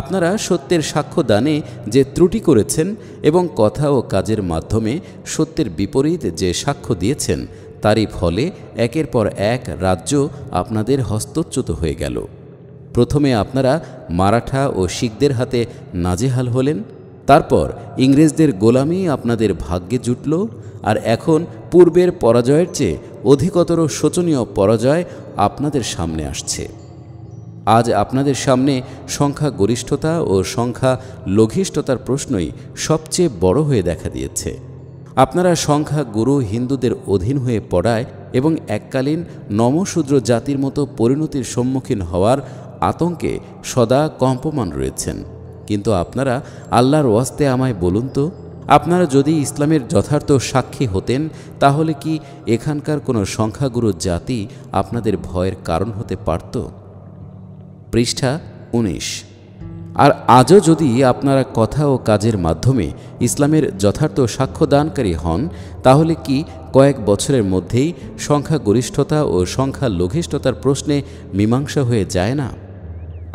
আপনারা সত্যের সাক্ষ্য দানে যে ত্রুটি করেছেন এবং কথা ও কাজের মাধ্যমে সত্যের বিপরীত যে সাক্ষ্য দিয়েছেন, তারই ফলে একের পর এক রাজ্য আপনাদের হস্তচ্যুত হয়ে গেল। প্রথমে আপনারা মারাঠা ও শিখদের হাতে নাজেহাল হলেন, তারপর ইংরেজদের গোলামি আপনাদের ভাগ্যে জুটল, আর এখন পূর্বের পরাজয়ের চেয়ে অধিকতর শোচনীয় পরাজয় আপনাদের সামনে আসছে। আজ আপনাদের সামনে সংখ্যা গরিষ্ঠতা ও সংখ্যা লঘিষ্ঠতার প্রশ্নই সবচেয়ে বড় হয়ে দেখা দিয়েছে। আপনারা সংখ্যা গুরু হিন্দুদের অধীন হয়ে পড়ায় এবং এককালীন নমশূদ্র জাতির মতো পরিণতির সম্মুখীন হওয়ার আতঙ্কে সদা কম্পমান রয়েছেন। কিন্তু আপনারা আল্লাহর ওয়াস্তে আমায় বলুন তো, আপনারা যদি ইসলামের যথার্থ সাক্ষী হতেন, তাহলে কি এখানকার কোনো সংখ্যাগুরু জাতি আপনাদের ভয়ের কারণ হতে পারত? পৃষ্ঠা 19। আর আজও যদি আপনারা কথা ও কাজের মাধ্যমে ইসলামের যথার্থ সাক্ষ্যদানকারী হন, তাহলে কি কয়েক বছরের মধ্যেই সংখ্যাগরিষ্ঠতা ও সংখ্যা লঘিষ্ঠতার প্রশ্নে মীমাংসা হয়ে যায় না?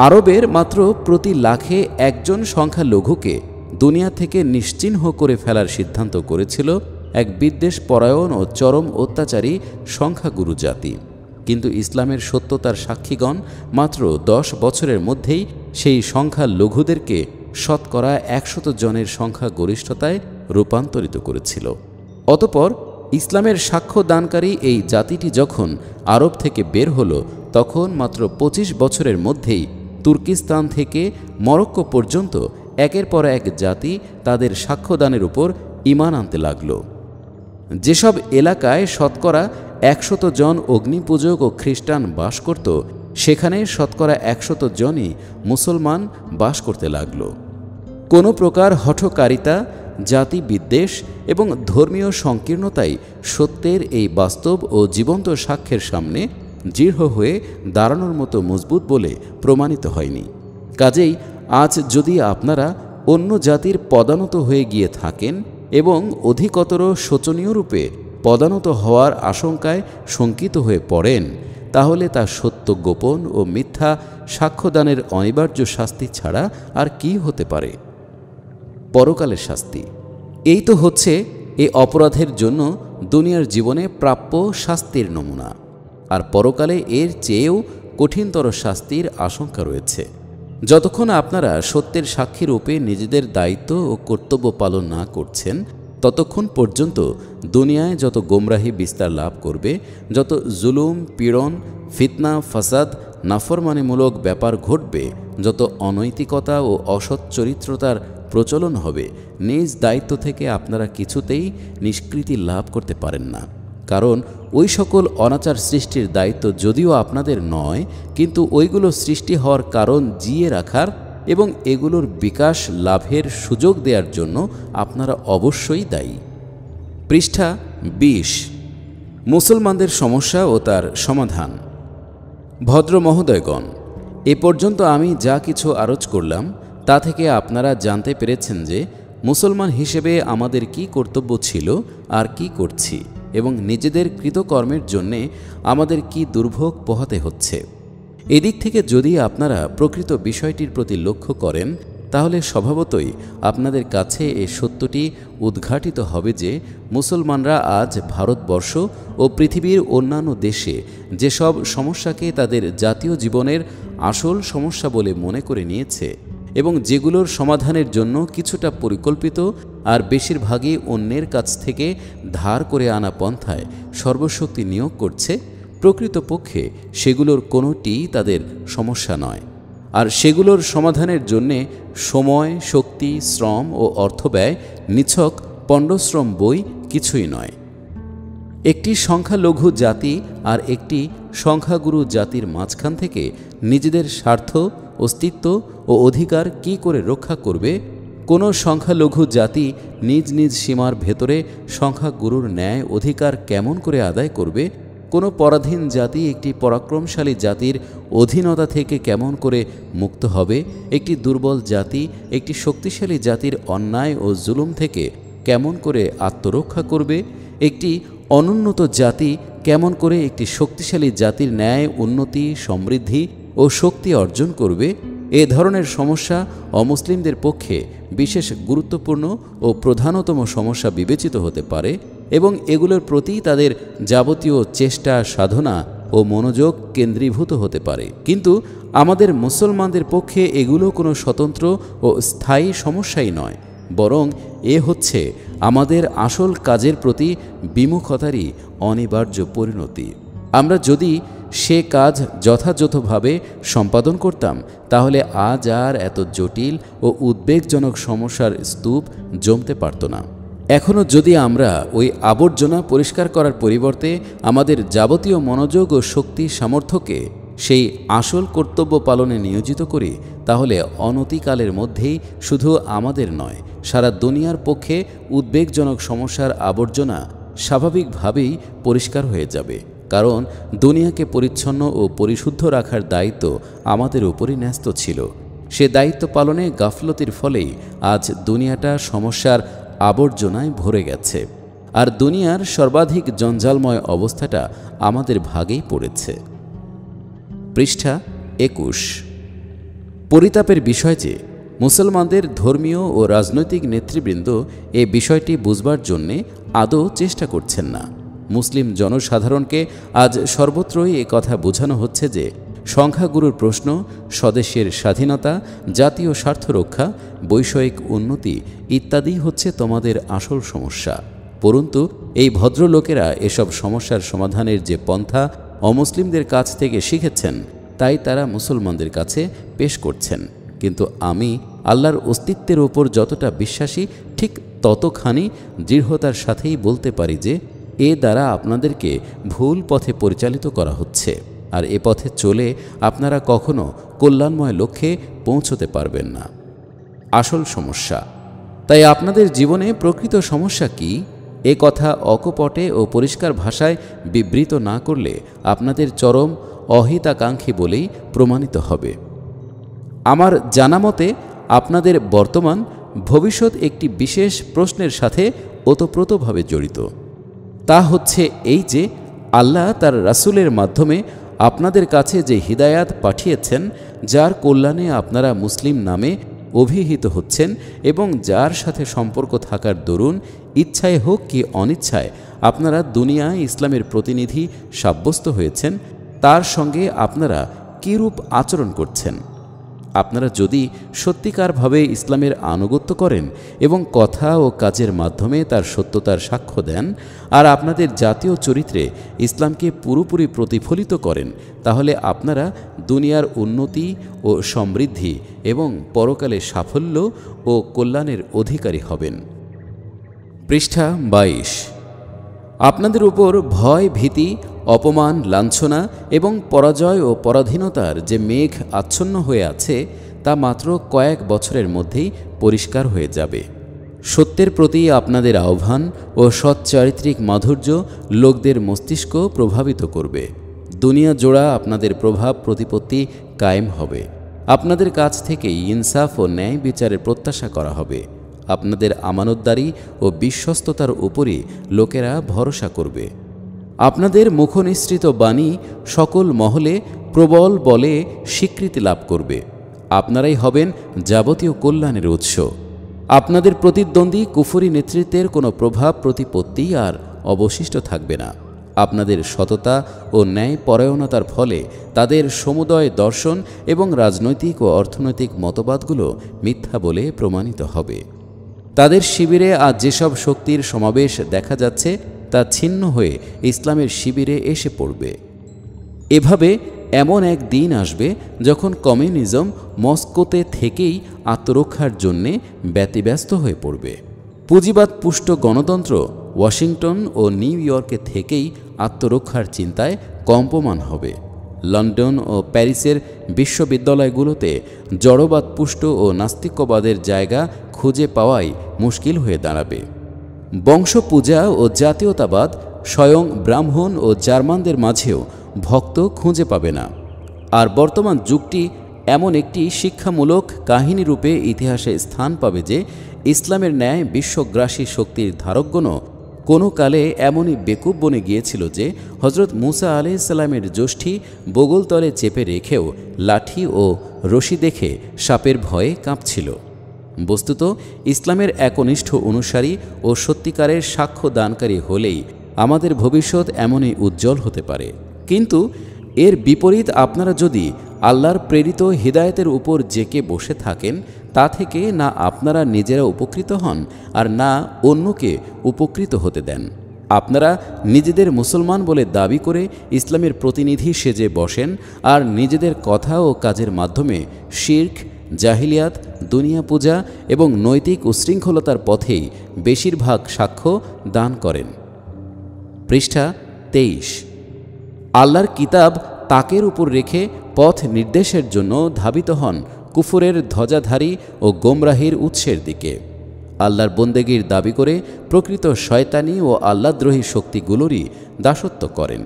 আরবের মাত্র প্রতি লাখে একজন সংখ্যালঘুকে দুনিয়া থেকে নিশ্চিহ্ন করে ফেলার সিদ্ধান্ত করেছিল এক বিদ্বেষ পরায়ণ ও চরম অত্যাচারী সংখ্যাগুরু জাতি। কিন্তু ইসলামের সত্যতার সাক্ষীগণ মাত্র 10 বছরের মধ্যেই সেই সংখ্যালঘুদেরকে শতকরা 100 জনের সংখ্যাগরিষ্ঠতায় রূপান্তরিত করেছিল। অতঃপর ইসলামের সাক্ষ্য দানকারী এই জাতিটি যখন আরব থেকে বের হলো, তখন মাত্র 25 বছরের মধ্যেই তুর্কিস্তান থেকে মরক্কো পর্যন্ত একের পর এক জাতি তাদের সাক্ষ্যদানের উপর ঈমান আনতে লাগল। যেসব এলাকায় শতকরা 100 জন অগ্নিপূজক ও খ্রিস্টান বাস করত, সেখানে শতকরা 100 জনই মুসলমান বাস করতে লাগল। কোনো প্রকার হঠকারিতা, জাতি বিদ্বেষ এবং ধর্মীয় সংকীর্ণতাই সত্যের এই বাস্তব ও জীবন্ত সাক্ষ্যের সামনে দৃঢ় হয়ে দাঁড়ানোর মতো মজবুত বলে প্রমাণিত হয়নি। কাজেই আজ যদি আপনারা অন্য জাতির পদানত হয়ে গিয়ে থাকেন এবং অধিকতর শোচনীয় রূপে পদানত হওয়ার আশঙ্কায় শঙ্কিত হয়ে পড়েন, তাহলে তা সত্য গোপন ও মিথ্যা সাক্ষ্যদানের অনিবার্য শাস্তি ছাড়া আর কি হতে পারে? পরকালের শাস্তি। এই তো হচ্ছে এই অপরাধের জন্য দুনিয়ার জীবনে প্রাপ্য শাস্তির নমুনা, আর পরকালে এর চেয়েও কঠিনতর শাস্তির আশঙ্কা রয়েছে। যতক্ষণ আপনারা সত্যের সাক্ষী রূপে নিজেদের দায়িত্ব ও কর্তব্য পালন না করছেন, ততক্ষণ পর্যন্ত দুনিয়ায় যত গোমরাহি বিস্তার লাভ করবে, যত জুলুম, পীড়ন, ফিতনা, ফাসাদ, নাফরমানিমূলক ব্যাপার ঘটবে, যত অনৈতিকতা ও অসৎ চরিত্রতার প্রচলন হবে, নিজ দায়িত্ব থেকে আপনারা কিছুতেই নিষ্কৃতি লাভ করতে পারেন না। কারণ ওই সকল অনাচার সৃষ্টির দায়িত্ব যদিও আপনাদের নয়, কিন্তু ওইগুলো সৃষ্টি হওয়ার কারণ জিয়ে রাখার এবং এগুলোর বিকাশ লাভের সুযোগ দেওয়ার জন্য আপনারা অবশ্যই দায়ী। পৃষ্ঠা 20। মুসলমানদের সমস্যা ও তার সমাধান। ভদ্র মহোদয়গণ, এ পর্যন্ত আমি যা কিছু আরোচ করলাম তা থেকে আপনারা জানতে পেরেছেন যে মুসলমান হিসেবে আমাদের কি কর্তব্য ছিল আর কি করছি, এবং নিজেদের কৃতকর্মের জন্যে আমাদের কি দুর্ভোগ পোহাতে হচ্ছে। এদিক থেকে যদি আপনারা প্রকৃত বিষয়টির প্রতি লক্ষ্য করেন তাহলে স্বভাবতই আপনাদের কাছে এই সত্যটি উদ্ঘাটিত হবে যে মুসলমানরা আজ ভারতবর্ষ ও পৃথিবীর অন্যান্য দেশে যেসব সমস্যাকে তাদের জাতীয় জীবনের আসল সমস্যা বলে মনে করে নিয়েছে এবং যেগুলোর সমাধানের জন্য কিছুটা পরিকল্পিত আর বেশিরভাগই অন্যের কাছ থেকে ধার করে আনা পন্থায় সর্বশক্তি নিয়োগ করছে, প্রকৃতপক্ষে সেগুলোর কোনোটিই তাদের সমস্যা নয়। আর সেগুলোর সমাধানের জন্যে সময়, শক্তি, শ্রম ও অর্থব্যয় নিছক পণ্ডশ্রম বই কিছুই নয়। একটি সংখ্যালঘু জাতি আর একটি সংখ্যাগুরু জাতির মাঝখান থেকে নিজেদের স্বার্থ, অস্তিত্ব ও অধিকার কি করে রক্ষা করবে? কোনো সংখ্যালঘু জাতি নিজ নিজ সীমার ভেতরে সংখ্যাগুরুর ন্যায় অধিকার কেমন করে আদায় করবে? কোনো পরাধীন জাতি একটি পরাক্রমশালী জাতির অধীনতা থেকে কেমন করে মুক্ত হবে? একটি দুর্বল জাতি একটি শক্তিশালী জাতির অন্যায় ও জুলুম থেকে কেমন করে আত্মরক্ষা করবে? একটি অনুন্নত জাতি কেমন করে একটি শক্তিশালী জাতির ন্যায় উন্নতি, সমৃদ্ধি ও শক্তি অর্জন করবে? এ ধরনের সমস্যা অমুসলিমদের পক্ষে বিশেষ গুরুত্বপূর্ণ ও প্রধানতম সমস্যা বিবেচিত হতে পারে এবং এগুলোর প্রতি তাদের যাবতীয় চেষ্টা, সাধনা ও মনোযোগ কেন্দ্রীভূত হতে পারে। কিন্তু আমাদের মুসলমানদের পক্ষে এগুলো কোনো স্বতন্ত্র ও স্থায়ী সমস্যাই নয়, বরং এ হচ্ছে আমাদের আসল কাজের প্রতি বিমুখতারই অনিবার্য পরিণতি। আমরা যদি সে কাজ যথাযথভাবে সম্পাদন করতাম তাহলে আজ আর এত জটিল ও উদ্বেগজনক সমস্যার স্তূপ জমতে পারত না। এখনও যদি আমরা ওই আবর্জনা পরিষ্কার করার পরিবর্তে আমাদের যাবতীয় মনোযোগ ও শক্তি সামর্থ্যকে সেই আসল কর্তব্য পালনে নিয়োজিত করি তাহলে অনতিকালের মধ্যেই শুধু আমাদের নয়, সারা দুনিয়ার পক্ষে উদ্বেগজনক সমস্যার আবর্জনা স্বাভাবিকভাবেই পরিষ্কার হয়ে যাবে। কারণ দুনিয়াকে পরিচ্ছন্ন ও পরিশুদ্ধ রাখার দায়িত্ব আমাদের উপরই ন্যস্ত ছিল। সে দায়িত্ব পালনে গাফলতির ফলেই আজ দুনিয়াটা সমস্যার আবর্জনায় ভরে গেছে, আর দুনিয়ার সর্বাধিক জঞ্জালময় অবস্থাটা আমাদের ভাগেই পড়েছে। পৃষ্ঠা 21। পরিতাপের বিষয় যে মুসলমানদের ধর্মীয় ও রাজনৈতিক নেতৃবৃন্দ এ বিষয়টি বুঝবার জন্যে আদৌ চেষ্টা করছেন না। মুসলিম জনসাধারণকে আজ সর্বত্রই এ কথা বোঝানো হচ্ছে যে সংখ্যাগুরুর প্রশ্ন, স্বদেশের স্বাধীনতা, জাতীয় স্বার্থ রক্ষা, বৈষয়িক উন্নতি ইত্যাদি হচ্ছে তোমাদের আসল সমস্যা। পরন্তু এই ভদ্রলোকেরা এসব সমস্যার সমাধানের যে পন্থা অমুসলিমদের কাছ থেকে শিখেছেন তাই তারা মুসলমানদের কাছে পেশ করছেন। কিন্তু আমি আল্লাহর অস্তিত্বের ওপর যতটা বিশ্বাসী ঠিক ততখানি দৃঢ়তার সাথেই বলতে পারি যে এ দ্বারা আপনাদেরকে ভুল পথে পরিচালিত করা হচ্ছে, আর এ পথে চলে আপনারা কখনো কল্যাণময় লক্ষ্যে পৌঁছতে পারবেন না। আসল সমস্যা। তাই আপনাদের জীবনে প্রকৃত সমস্যা কি এ কথা অকপটে ও পরিষ্কার ভাষায় বিবৃত না করলে আপনাদের চরম অহিতাকাঙ্ক্ষী বলেই প্রমাণিত হবে। আমার জানা মতে আপনাদের বর্তমান ভবিষ্যৎ একটি বিশেষ প্রশ্নের সাথে ওতপ্রোতভাবে জড়িত। তা হচ্ছে এই যে আল্লাহ তার রাসূলের মাধ্যমে আপনাদের কাছে যে হিদায়াত পাঠিয়েছেন, যার কল্যাণে আপনারা মুসলিম নামে অভিহিত হচ্ছেন এবং যার সাথে সম্পর্ক থাকার দরুন ইচ্ছায় হোক কি অনিচ্ছায় আপনারা দুনিয়ায় ইসলামের প্রতিনিধি সাব্যস্ত হয়েছেন, তার সঙ্গে আপনারা কীরূপ আচরণ করছেন। আপনারা যদি সত্যিকারভাবে ইসলামের আনুগত্য করেন এবং কথা ও কাজের মাধ্যমে তার সত্যতার সাক্ষ্য দেন আর আপনাদের জাতীয় চরিত্রে ইসলামকে পুরোপুরি প্রতিফলিত করেন, তাহলে আপনারা দুনিয়ার উন্নতি ও সমৃদ্ধি এবং পরকালে সাফল্য ও কল্যাণের অধিকারী হবেন। পৃষ্ঠা 22। আপনাদের উপর ভয়, ভীতি, অপমান, লাঞ্ছনা এবং পরাজয় ও পরাধীনতার যে মেঘ আচ্ছন্ন হয়ে আছে তা মাত্র কয়েক বছরের মধ্যেই পরিষ্কার হয়ে যাবে। সত্যের প্রতি আপনাদের আহ্বান ও সচ্চারিত্রিক মাধুর্য লোকদের মস্তিষ্ক প্রভাবিত করবে। দুনিয়া জোড়া আপনাদের প্রভাব প্রতিপত্তি কায়েম হবে। আপনাদের কাছ থেকেই ইনসাফ ও ন্যায় বিচারের প্রত্যাশা করা হবে। আপনাদের আমানতদারি ও বিশ্বস্ততার উপরই লোকেরা ভরসা করবে। আপনাদের মুখনিসৃত বাণী সকল মহলে প্রবল বলে স্বীকৃতি লাভ করবে। আপনারাই হবেন যাবতীয় কল্যাণের উৎস। আপনাদের প্রতিদ্বন্দ্বী কুফরি নেতৃত্বের কোনো প্রভাব প্রতিপত্তি আর অবশিষ্ট থাকবে না। আপনাদের সততা ও ন্যায় পরায়ণতার ফলে তাদের সমুদয় দর্শন এবং রাজনৈতিক ও অর্থনৈতিক মতবাদগুলো মিথ্যা বলে প্রমাণিত হবে। তাদের শিবিরে আজ যেসব শক্তির সমাবেশ দেখা যাচ্ছে তা ছিন্ন হয়ে ইসলামের শিবিরে এসে পড়বে। এভাবে এমন এক দিন আসবে যখন কমিউনিজম মস্কোতে থেকেই আত্মরক্ষার জন্যে ব্যতিব্যস্ত হয়ে পড়বে। পুঁজিবাদ পুষ্ট গণতন্ত্র ওয়াশিংটন ও নিউ ইয়র্কে থেকেই আত্মরক্ষার চিন্তায় কম্পমান হবে। লন্ডন ও প্যারিসের বিশ্ববিদ্যালয়গুলোতে জড়বাদ পুষ্ট ও নাস্তিক্যবাদের জায়গা খুঁজে পাওয়াই মুশকিল হয়ে দাঁড়াবে। বংশপূজা ও জাতীয়তাবাদ স্বয়ং ব্রাহ্মণ ও জার্মানদের মাঝেও ভক্ত খুঁজে পাবে না। আর বর্তমান যুগটি এমন একটি শিক্ষামূলক কাহিনী রূপে ইতিহাসে স্থান পাবে যে ইসলামের ন্যায় বিশ্বগ্রাসী শক্তির ধারকগণও কোনো কালে এমনই বেকুব বনে গিয়েছিল যে হজরত মুসা আলাইহিসসালামের যষ্ঠী বগলতলে চেপে রেখেও লাঠি ও রশি দেখে সাপের ভয়ে কাঁপছিল। বস্তুত ইসলামের একনিষ্ঠ অনুসারী ও সত্যিকারের সাক্ষ্য দানকারী হলেই আমাদের ভবিষ্যৎ এমনই উজ্জ্বল হতে পারে। কিন্তু এর বিপরীত আপনারা যদি আল্লাহর প্রেরিত হিদায়েতের উপর জেকে বসে থাকেন, তা থেকে না আপনারা নিজেরা উপকৃত হন আর না অন্যকে উপকৃত হতে দেন। আপনারা নিজেদের মুসলমান বলে দাবি করে ইসলামের প্রতিনিধি সেজে বসেন আর নিজেদের কথা ও কাজের মাধ্যমে শিরক, জাহিলিয়াত, দুনিয়া পূজা এবং নৈতিক উশৃঙ্খলতার পথেই বেশিরভাগ সাক্ষ্য দান করেন। পৃষ্ঠা 23। আল্লাহর কিতাব তাকের উপর রেখে পথ নির্দেশের জন্য ধাবিত হন কুফরের ধ্বজাধারী ও গোমরাহির উৎসের দিকে। আল্লাহর বন্দেগীর দাবি করে প্রকৃত শয়তানি ও আল্লাহদ্রোহী শক্তিগুলোরই দাসত্ব করেন।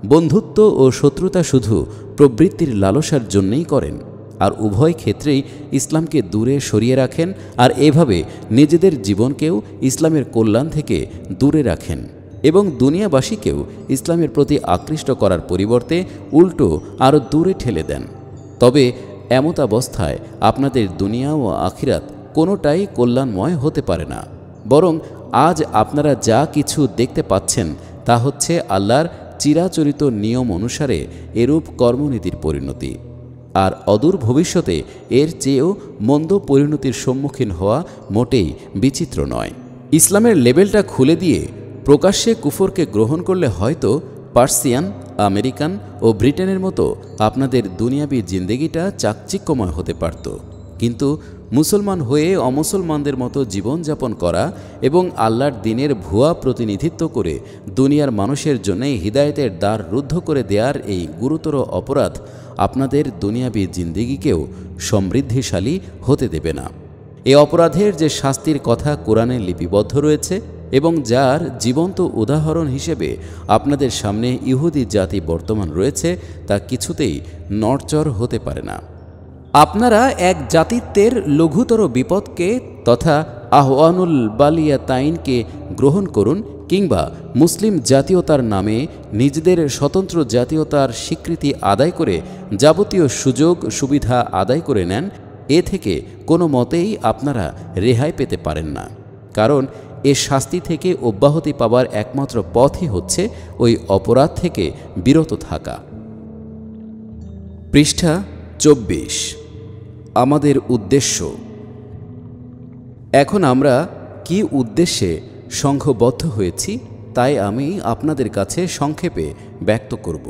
বন্ধুত্ব ও শত্রুতা শুধু প্রবৃত্তির লালসার জন্যই করেন, আর উভয় ক্ষেত্রেই ইসলামকে দূরে সরিয়ে রাখেন আর এভাবে নিজেদের জীবনকেও ইসলামের কল্যাণ থেকে দূরে রাখেন এবং দুনিয়াবাসীকেও ইসলামের প্রতি আকৃষ্ট করার পরিবর্তে উল্টো আরও দূরে ঠেলে দেন। তবে এমতাবস্থায় আপনাদের দুনিয়া ও আখিরাত কোনোটাই কল্যাণময় হতে পারে না, বরং আজ আপনারা যা কিছু দেখতে পাচ্ছেন তা হচ্ছে আল্লাহর চিরাচরিত নিয়ম অনুসারে এরূপ কর্মনীতির পরিণতি। আর অদূর ভবিষ্যতে এর চেয়েও মন্দ পরিণতির সম্মুখীন হওয়া মোটেই বিচিত্র নয়। ইসলামের লেবেলটা খুলে দিয়ে প্রকাশ্যে কুফরকে গ্রহণ করলে হয়তো পার্সিয়ান, আমেরিকান ও ব্রিটেনের মতো আপনাদের দুনিয়াবী জিন্দেগিটা চাকচিক্যময় হতে পারত, কিন্তু মুসলমান হয়ে অমুসলমানদের মতো জীবনযাপন করা এবং আল্লাহর দ্বীনের ভুয়া প্রতিনিধিত্ব করে দুনিয়ার মানুষের জন্যে হিদায়েতের দ্বার রুদ্ধ করে দেওয়ার এই গুরুতর অপরাধ আপনাদের দুনিয়াবী জিন্দেগিকেও সমৃদ্ধিশালী হতে দেবে না। এই অপরাধের যে শাস্তির কথা কোরআনে লিপিবদ্ধ রয়েছে এবং যার জীবন্ত উদাহরণ হিসেবে আপনাদের সামনে ইহুদি জাতি বর্তমান রয়েছে, তা কিছুতেই নড়চড় হতে পারে না। আপনারা এক জাতিত্বের লঘুতর বিপদকে তথা আহওয়ানুল বালিয়াতাইনকে গ্রহণ করুন কিংবা মুসলিম জাতীয়তার নামে নিজেদের স্বতন্ত্র জাতীয়তার স্বীকৃতি আদায় করে যাবতীয় সুযোগ সুবিধা আদায় করে নেন, এ থেকে কোনো মতেই আপনারা রেহাই পেতে পারেন না। কারণ এ শাস্তি থেকে অব্যাহতি পাবার একমাত্র পথই হচ্ছে ওই অপরাধ থেকে বিরত থাকা। পৃষ্ঠা 24। আমাদের উদ্দেশ্য। এখন আমরা কি উদ্দেশ্যে সংঘবদ্ধ হয়েছি তাই আমি আপনাদের কাছে সংক্ষেপে ব্যক্ত করব।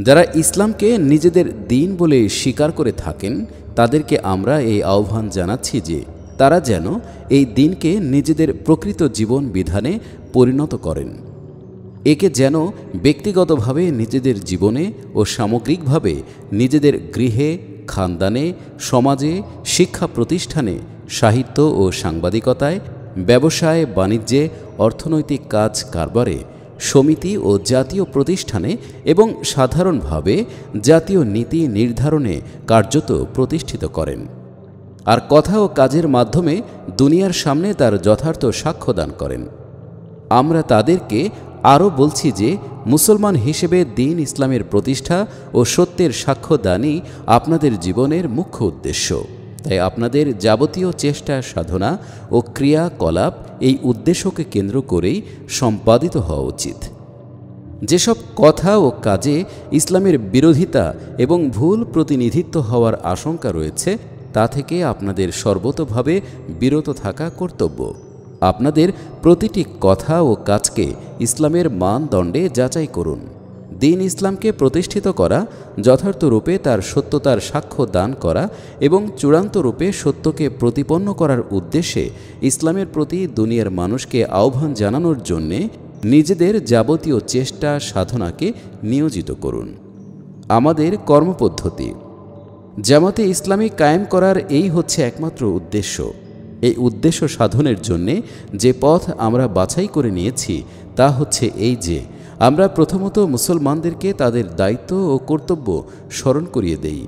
যারা ইসলামকে নিজেদের দিন বলে স্বীকার করে থাকেন তাদেরকে আমরা এই আহ্বান জানাচ্ছি যে তারা যেন এই দিনকে নিজেদের প্রকৃত জীবন বিধানে পরিণত করেন। একে যেন ব্যক্তিগতভাবে নিজেদের জীবনে ও সামগ্রিকভাবে নিজেদের গৃহে, খানদানে, সমাজে, শিক্ষা প্রতিষ্ঠানে, সাহিত্য ও সাংবাদিকতায়, ব্যবসায় বাণিজ্যে, অর্থনৈতিক কাজ কারবারে, সমিতি ও জাতীয় প্রতিষ্ঠানে এবং সাধারণভাবে জাতীয় নীতি নির্ধারণে কার্যত প্রতিষ্ঠিত করেন। আর কথা ও কাজের মাধ্যমে দুনিয়ার সামনে তার যথার্থ সাক্ষ্য দান করেন। আমরা তাদেরকে আরও বলছি যে মুসলমান হিসেবে দ্বীন ইসলামের প্রতিষ্ঠা ও সত্যের সাক্ষ্য দানই আপনাদের জীবনের মুখ্য উদ্দেশ্য। তাই আপনাদের যাবতীয় চেষ্টা সাধনা ও ক্রিয়াকলাপ এই উদ্দেশ্যকে কেন্দ্র করেই সম্পাদিত হওয়া উচিত। যেসব কথা ও কাজে ইসলামের বিরোধিতা এবং ভুল প্রতিনিধিত্ব হওয়ার আশঙ্কা রয়েছে তা থেকে আপনাদের সর্বতোভাবে বিরত থাকা কর্তব্য। আপনাদের প্রতিটি কথা ও কাজকে ইসলামের মানদণ্ডে যাচাই করুন। দ্বীন ইসলামকে প্রতিষ্ঠিত করা, যথার্থ রূপে তার সত্যতার সাক্ষ্য দান করা এবং চূড়ান্ত রূপে সত্যকে প্রতিপন্ন করার উদ্দেশ্যে ইসলামের প্রতি দুনিয়ার মানুষকে আহ্বান জানানোর জন্যে নিজেদের যাবতীয় চেষ্টা সাধনাকে নিয়োজিত করুন। আমাদের কর্মপদ্ধতি। জামাতে ইসলামী কায়েম করার এই হচ্ছে একমাত্র উদ্দেশ্য। এই উদ্দেশ্য সাধনের জন্যে যে পথ আমরা বাছাই করে নিয়েছি তা হচ্ছে এই যে আমরা প্রথমত মুসলমানদেরকে তাদের দায়িত্ব ও কর্তব্য স্মরণ করিয়ে দেই।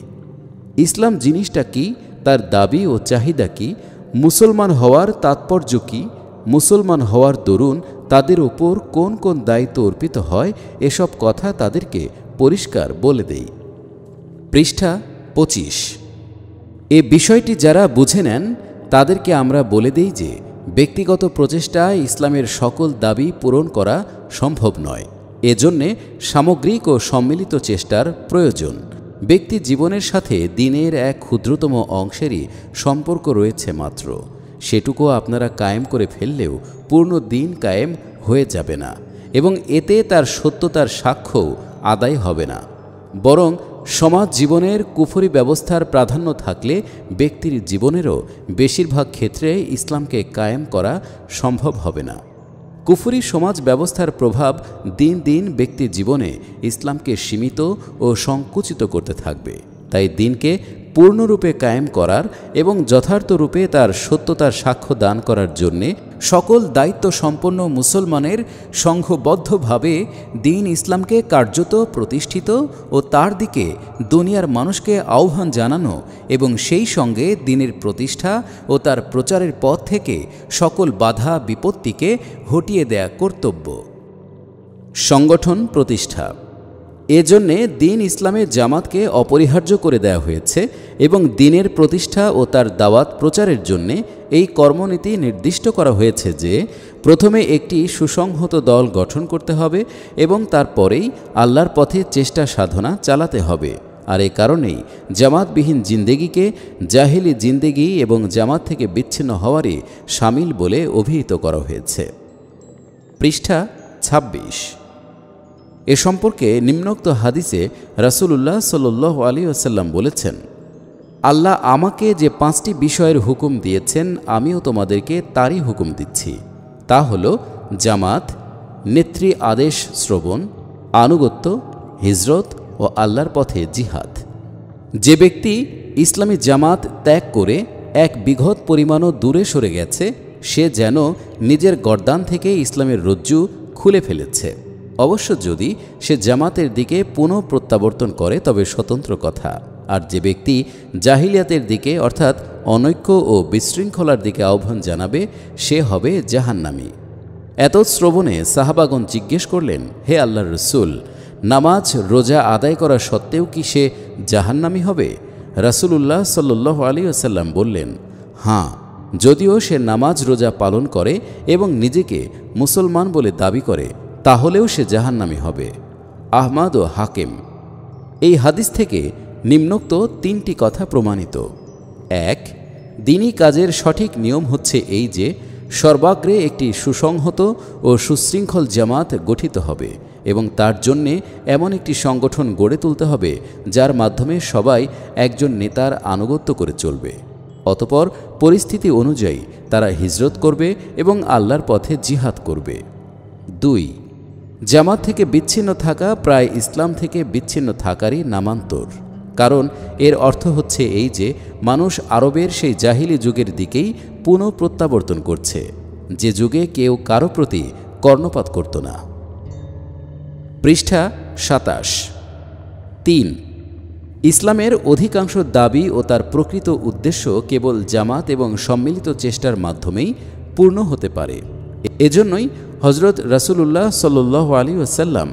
ইসলাম জিনিসটা কি, তার দাবি ও চাহিদা কি, মুসলমান হওয়ার তাৎপর্য কি, মুসলমান হওয়ার দরুন তাদের ওপর কোন কোন দায়িত্ব অর্পিত হয়, এসব কথা তাদেরকে পরিষ্কার বলে দেই। পৃষ্ঠা 25। এ বিষয়টি যারা বুঝে নেন তাদেরকে আমরা বলে দেই যে ব্যক্তিগত প্রচেষ্টায় ইসলামের সকল দাবি পূরণ করা সম্ভব নয়। এজন্যে সামগ্রিক ও সম্মিলিত চেষ্টার প্রয়োজন। ব্যক্তি জীবনের সাথে দিনের এক ক্ষুদ্রতম অংশেরই সম্পর্ক রয়েছে মাত্র। সেটুকু আপনারা কায়েম করে ফেললেও পূর্ণ দিন কায়েম হয়ে যাবে না এবং এতে তার সত্যতার সাক্ষ্য আদায় হবে না। বরং সমাজ জীবনের কুফরি ব্যবস্থার প্রাধান্য থাকলে ব্যক্তির জীবনেরও বেশিরভাগ ক্ষেত্রে ইসলামকে কায়েম করা সম্ভব হবে না। কুফরি সমাজ ব্যবস্থার প্রভাব দিন দিন ব্যক্তি জীবনে ইসলামকে সীমিত ও সংকুচিত করতে থাকবে। তাই দিনকে পূর্ণরূপে কায়েম করার এবং যথার্থ রূপে তার সত্যতার সাক্ষ্য দান করার জন্যে সকল দায়িত্ব সম্পন্ন মুসলমানের সংঘবদ্ধভাবে দিন ইসলামকে কার্যত প্রতিষ্ঠিত ও তার দিকে দুনিয়ার মানুষকে আহ্বান জানানো এবং সেই সঙ্গে দিনের প্রতিষ্ঠা ও তার প্রচারের পথ থেকে সকল বাধা বিপত্তিকে হটিয়ে দেয়া কর্তব্য। সংগঠন প্রতিষ্ঠা। এজন্যে দিন ইসলামের জামাতকে অপরিহার্য করে দেয়া হয়েছে এবং দিনের প্রতিষ্ঠা ও তার দাওয়াত প্রচারের জন্যে এই কর্মনীতি নির্দিষ্ট করা হয়েছে যে প্রথমে একটি সুসংহত দল গঠন করতে হবে এবং তারপরেই আল্লাহর পথে চেষ্টা সাধনা চালাতে হবে। আর এ কারণেই জামাতবিহীন জিন্দেগিকে জাহেলি জিন্দেগি এবং জামাত থেকে বিচ্ছিন্ন হওয়ারই শামিল বলে অভিহিত করা হয়েছে। পৃষ্ঠা 26। এ সম্পর্কে নিম্নোক্ত হাদিসে রাসূলুল্লাহ সাল্লাল্লাহু আলাইহি ওয়াসাল্লাম বলেছেন, আল্লাহ আমাকে যে 5টি বিষয়ের হুকুম দিয়েছেন আমিও তোমাদেরকে তারই হুকুম দিচ্ছি। তা হল জামাত, নেত্রী আদেশ শ্রবণ, আনুগত্য, হিজরত ও আল্লাহর পথে জিহাদ। যে ব্যক্তি ইসলামী জামাত ত্যাগ করে এক বিঘত পরিমাণও দূরে সরে গেছে সে যেন নিজের গর্দান থেকে ইসলামের রজ্জু খুলে ফেলেছে। অবশ্য যদি সে জামাতের দিকে পুনঃ প্রত্যাবর্তন করে তবে স্বতন্ত্র কথা। আর যে ব্যক্তি জাহিলিয়াতের দিকে অর্থাৎ অনৈক্য ও বিশৃঙ্খলার দিকে আহ্বান জানাবে সে হবে জাহান্নামী। এত শ্রবণে সাহাবাগণ জিজ্ঞেস করলেন, হে আল্লাহর রাসূল, নামাজ রোজা আদায় করা সত্ত্বেও কি সে জাহান্নামী হবে? রাসূলুল্লাহ সাল্লাল্লাহু আলাইহি ওয়াসাল্লাম বললেন, হাঁ, যদিও সে নামাজ রোজা পালন করে এবং নিজেকে মুসলমান বলে দাবি করে তাহলেও সে জাহান্নামী হবে। আহমদ ও হাকিম। এই হাদিস থেকে নিম্নোক্ত 3টি কথা প্রমাণিত। 1. দ্বীনি কাজের সঠিক নিয়ম হচ্ছে এই যে সর্বাগ্রে একটি সুসংহত ও সুশৃঙ্খল জামাত গঠিত হবে এবং তার জন্যে এমন একটি সংগঠন গড়ে তুলতে হবে যার মাধ্যমে সবাই একজন নেতার আনুগত্য করে চলবে। অতঃপর পরিস্থিতি অনুযায়ী তারা হিজরত করবে এবং আল্লাহর পথে জিহাদ করবে। 2. জামাত থেকে বিচ্ছিন্ন থাকা প্রায় ইসলাম থেকে বিচ্ছিন্ন থাকারই নামান্তর। কারণ এর অর্থ হচ্ছে এই যে মানুষ আরবের সেই জাহিলি যুগের দিকেই পুনঃ প্রত্যাবর্তন করছে, যে যুগে কেউ কারো প্রতি কর্ণপাত করত না। পৃষ্ঠা ২৭। ৩. ইসলামের অধিকাংশ দাবি ও তার প্রকৃত উদ্দেশ্য কেবল জামাত এবং সম্মিলিত চেষ্টার মাধ্যমেই পূর্ণ হতে পারে। এজন্যই হজরত রাসূলুল্লাহ সাল্লাল্লাহু আলাইহি ওয়াসাল্লাম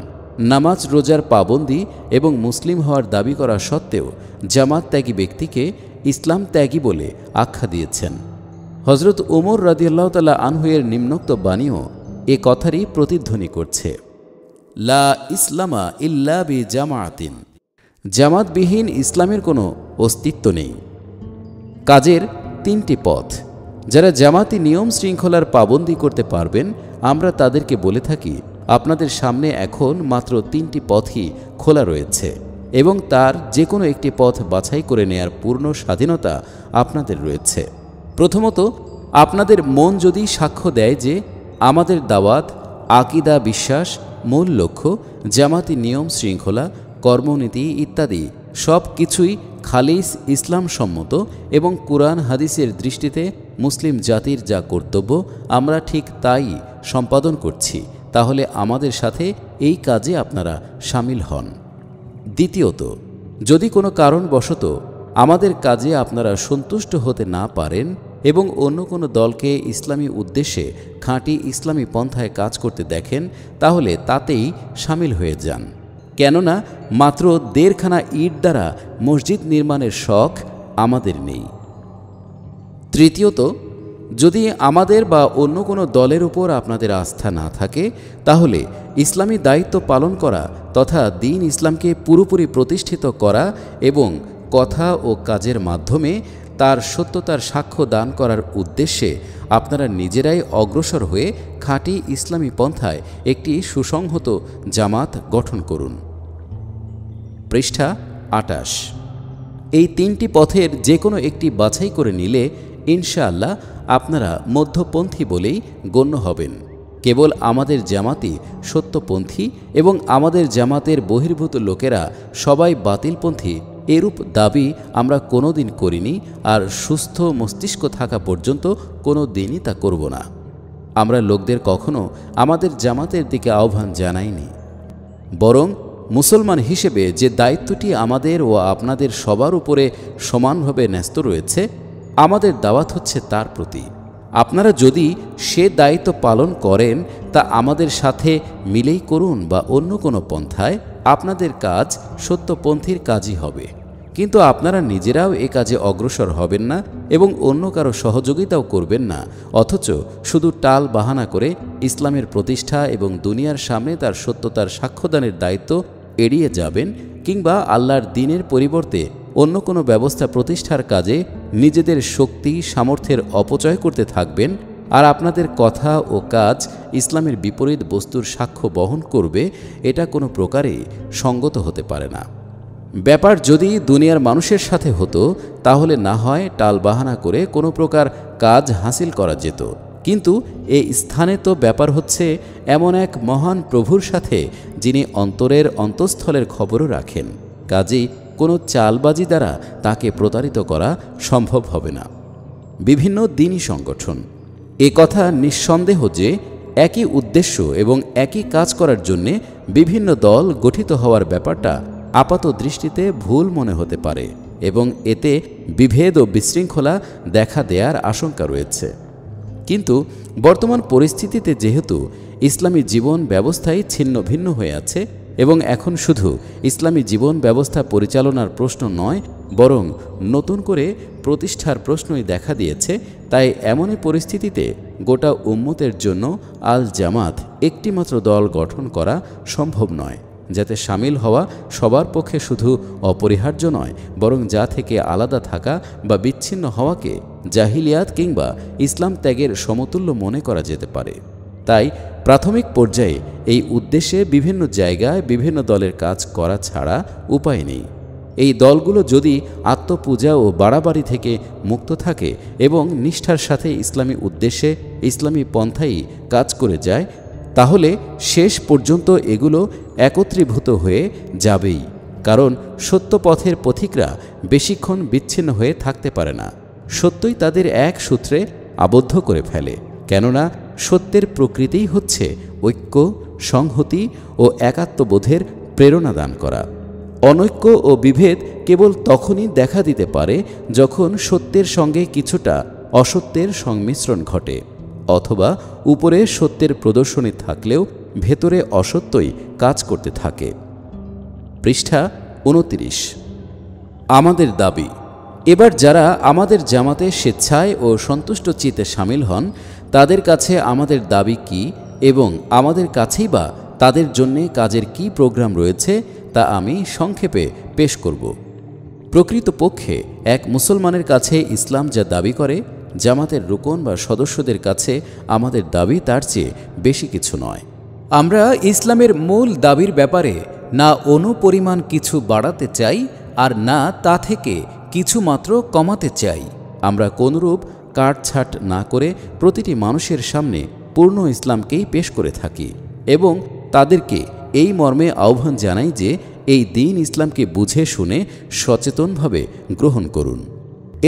নামাজ রোজার পাবন্দি এবং মুসলিম হওয়ার দাবি করা সত্ত্বেও জামাত ত্যাগী ব্যক্তিকে ইসলাম ত্যাগী বলে আখ্যা দিয়েছেন। হজরত ওমর রাদিয়াল্লাহু তাআলা আনহু এর নিম্নোক্ত বাণীও এ কথারই প্রতিধ্বনি করছে, লা ইসলামা ইল্লা বি জামাআতিন। জামাতবিহীন ইসলামের কোনো অস্তিত্ব নেই। কাজের ৩টি পথ। যারা জামাতি নিয়ম শৃঙ্খলার পাবন্দি করতে পারবেন, আমরা তাদেরকে বলে থাকি, আপনাদের সামনে এখন মাত্র ৩টি পথই খোলা রয়েছে এবং তার যে কোনো একটি পথ বাছাই করে নেয়ার পূর্ণ স্বাধীনতা আপনাদের রয়েছে। প্রথমত, আপনাদের মন যদি সাক্ষ্য দেয় যে আমাদের দাওয়াত, আকিদা, বিশ্বাস, মূল লক্ষ্য, জামাতি নিয়ম শৃঙ্খলা, কর্মনীতি ইত্যাদি সব কিছুই খালিস ইসলাম সম্মত এবং কুরআন হাদিসের দৃষ্টিতে মুসলিম জাতির যা কর্তব্য আমরা ঠিক তাই সম্পাদন করছি, তাহলে আমাদের সাথে এই কাজে আপনারা সামিল হন। দ্বিতীয়ত, যদি কোনো কারণবশত আমাদের কাজে আপনারা সন্তুষ্ট হতে না পারেন এবং অন্য কোনো দলকে ইসলামী উদ্দেশ্যে খাঁটি ইসলামী পন্থায় কাজ করতে দেখেন, তাহলে তাতেই সামিল হয়ে যান। কেননা মাত্র ১.৫ খানা ইট দ্বারা মসজিদ নির্মাণের শখ আমাদের নেই। তৃতীয়ত, যদি আমাদের বা অন্য কোনো দলের উপর আপনাদের আস্থা না থাকে, তাহলে ইসলামী দায়িত্ব পালন করা তথা দ্বীন ইসলামকে পুরোপুরি প্রতিষ্ঠিত করা এবং কথা ও কাজের মাধ্যমে তার সত্যতার সাক্ষ্য দান করার উদ্দেশ্যে আপনারা নিজেরাই অগ্রসর হয়ে খাঁটি ইসলামী পন্থায় একটি সুসংহত জামাত গঠন করুন। পৃষ্ঠা ২৮। এই ৩টি পথের যে কোনো একটি বাছাই করে নিলে ইনশাআল্লাহ আপনারা মধ্যপন্থী বলেই গণ্য হবেন। কেবল আমাদের জামাতই সত্যপন্থী এবং আমাদের জামাতের বহির্ভূত লোকেরা সবাই বাতিলপন্থী, এরূপ দাবি আমরা কোনো দিন করিনি, আর সুস্থ মস্তিষ্ক থাকা পর্যন্ত কোনো দিনই তা করব না। আমরা লোকদের কখনো আমাদের জামাতের দিকে আহ্বান জানাইনি, বরং মুসলমান হিসেবে যে দায়িত্বটি আমাদের ও আপনাদের সবার উপরে সমানভাবে ন্যস্ত রয়েছে, আমাদের দাওয়াত হচ্ছে তার প্রতি। আপনারা যদি সে দায়িত্ব পালন করেন তা আমাদের সাথে মিলেই করুন বা অন্য কোনো পন্থায়, আপনাদের কাজ সত্যপন্থীর কাজই হবে। কিন্তু আপনারা নিজেরাও এ কাজে অগ্রসর হবেন না এবং অন্য কারো সহযোগিতাও করবেন না, অথচ শুধু টাল বাহানা করে ইসলামের প্রতিষ্ঠা এবং দুনিয়ার সামনে তার সত্যতার সাক্ষ্যদানের দায়িত্ব এড়িয়ে যাবেন, কিংবা আল্লাহর দ্বীনের পরিবর্তে অন্য কোনো ব্যবস্থা প্রতিষ্ঠার কাজে নিজেদের শক্তি সামর্থ্যের অপচয় করতে থাকবেন, আর আপনাদের কথা ও কাজ ইসলামের বিপরীত বস্তুর সাক্ষ্য বহন করবে, এটা কোনো প্রকারে সঙ্গত হতে পারে না। ব্যাপার যদি দুনিয়ার মানুষের সাথে হতো, তাহলে না হয় টালবাহানা করে কোনো প্রকার কাজ হাসিল করা যেত, কিন্তু এই স্থানে তো ব্যাপার হচ্ছে এমন এক মহান প্রভুর সাথে, যিনি অন্তরের অন্তঃস্থলের খবরও রাখেন। কাজেই কোনো চালবাজি দ্বারা তাকে প্রতারিত করা সম্ভব হবে না। বিভিন্ন দ্বীনী সংগঠন, এ কথা নিঃসন্দেহ যে একই উদ্দেশ্য এবং একই কাজ করার জন্যে বিভিন্ন দল গঠিত হওয়ার ব্যাপারটা আপাত দৃষ্টিতে ভুল মনে হতে পারে এবং এতে বিভেদ ও বিশৃঙ্খলা দেখা দেওয়ার আশঙ্কা রয়েছে। কিন্তু বর্তমান পরিস্থিতিতে যেহেতু ইসলামী জীবন ব্যবস্থাই ছিন্ন ভিন্ন হয়ে আছে এবং এখন শুধু ইসলামী জীবন ব্যবস্থা পরিচালনার প্রশ্ন নয়, বরং নতুন করে প্রতিষ্ঠার প্রশ্নই দেখা দিয়েছে, তাই এমনই পরিস্থিতিতে গোটা উম্মতের জন্য আল জামাত একটিমাত্র দল গঠন করা সম্ভব নয়, যাতে সামিল হওয়া সবার পক্ষে শুধু অপরিহার্য নয়, বরং যা থেকে আলাদা থাকা বা বিচ্ছিন্ন হওয়াকে জাহিলিয়াত কিংবা ইসলাম ত্যাগের সমতুল্য মনে করা যেতে পারে। তাই প্রাথমিক পর্যায়ে এই উদ্দেশ্যে বিভিন্ন জায়গায় বিভিন্ন দলের কাজ করা ছাড়া উপায় নেই। এই দলগুলো যদি আত্মপূজা ও বাড়াবাড়ি থেকে মুক্ত থাকে এবং নিষ্ঠার সাথে ইসলামী উদ্দেশ্যে ইসলামী পন্থাই কাজ করে যায়, তাহলে শেষ পর্যন্ত এগুলো একত্রীভূত হয়ে যাবেই। কারণ সত্য পথের পথিকরা বেশিক্ষণ বিচ্ছিন্ন হয়ে থাকতে পারে না। সত্যই তাদের এক সূত্রে আবদ্ধ করে ফেলে, কেননা সত্যের প্রকৃতিই হচ্ছে ঐক্য, সংহতি ও একাত্মবোধের প্রেরণা দান করা। অনৈক্য ও বিভেদ কেবল তখনই দেখা দিতে পারে যখন সত্যের সঙ্গে কিছুটা অসত্যের সংমিশ্রণ ঘটে, অথবা উপরে সত্যের প্রদর্শনী থাকলেও ভেতরে অসত্যই কাজ করতে থাকে। পৃষ্ঠা 29। আমাদের দাবি। এবার যারা আমাদের জামাতে স্বেচ্ছায় ও সন্তুষ্ট চিত্তে সামিল হন, তাদের কাছে আমাদের দাবি কি এবং আমাদের কাছেই বা তাদের জন্যে কাজের কি প্রোগ্রাম রয়েছে তা আমি সংক্ষেপে পেশ করব। প্রকৃতপক্ষে এক মুসলমানের কাছে ইসলাম যা দাবি করে, জামাতের রুকন বা সদস্যদের কাছে আমাদের দাবি তার চেয়ে বেশি কিছু নয়। আমরা ইসলামের মূল দাবির ব্যাপারে না অনুপরিমাণ কিছু বাড়াতে চাই আর না তা থেকে কিছু মাত্র কমাতে চাই। আমরা কোনরূপ কাটছাঁট না করে প্রতিটি মানুষের সামনে পূর্ণ ইসলামকেই পেশ করে থাকি এবং তাদেরকে এই মর্মে আহ্বান জানাই যে এই দ্বীন ইসলামকে বুঝে শুনে সচেতনভাবে গ্রহণ করুন।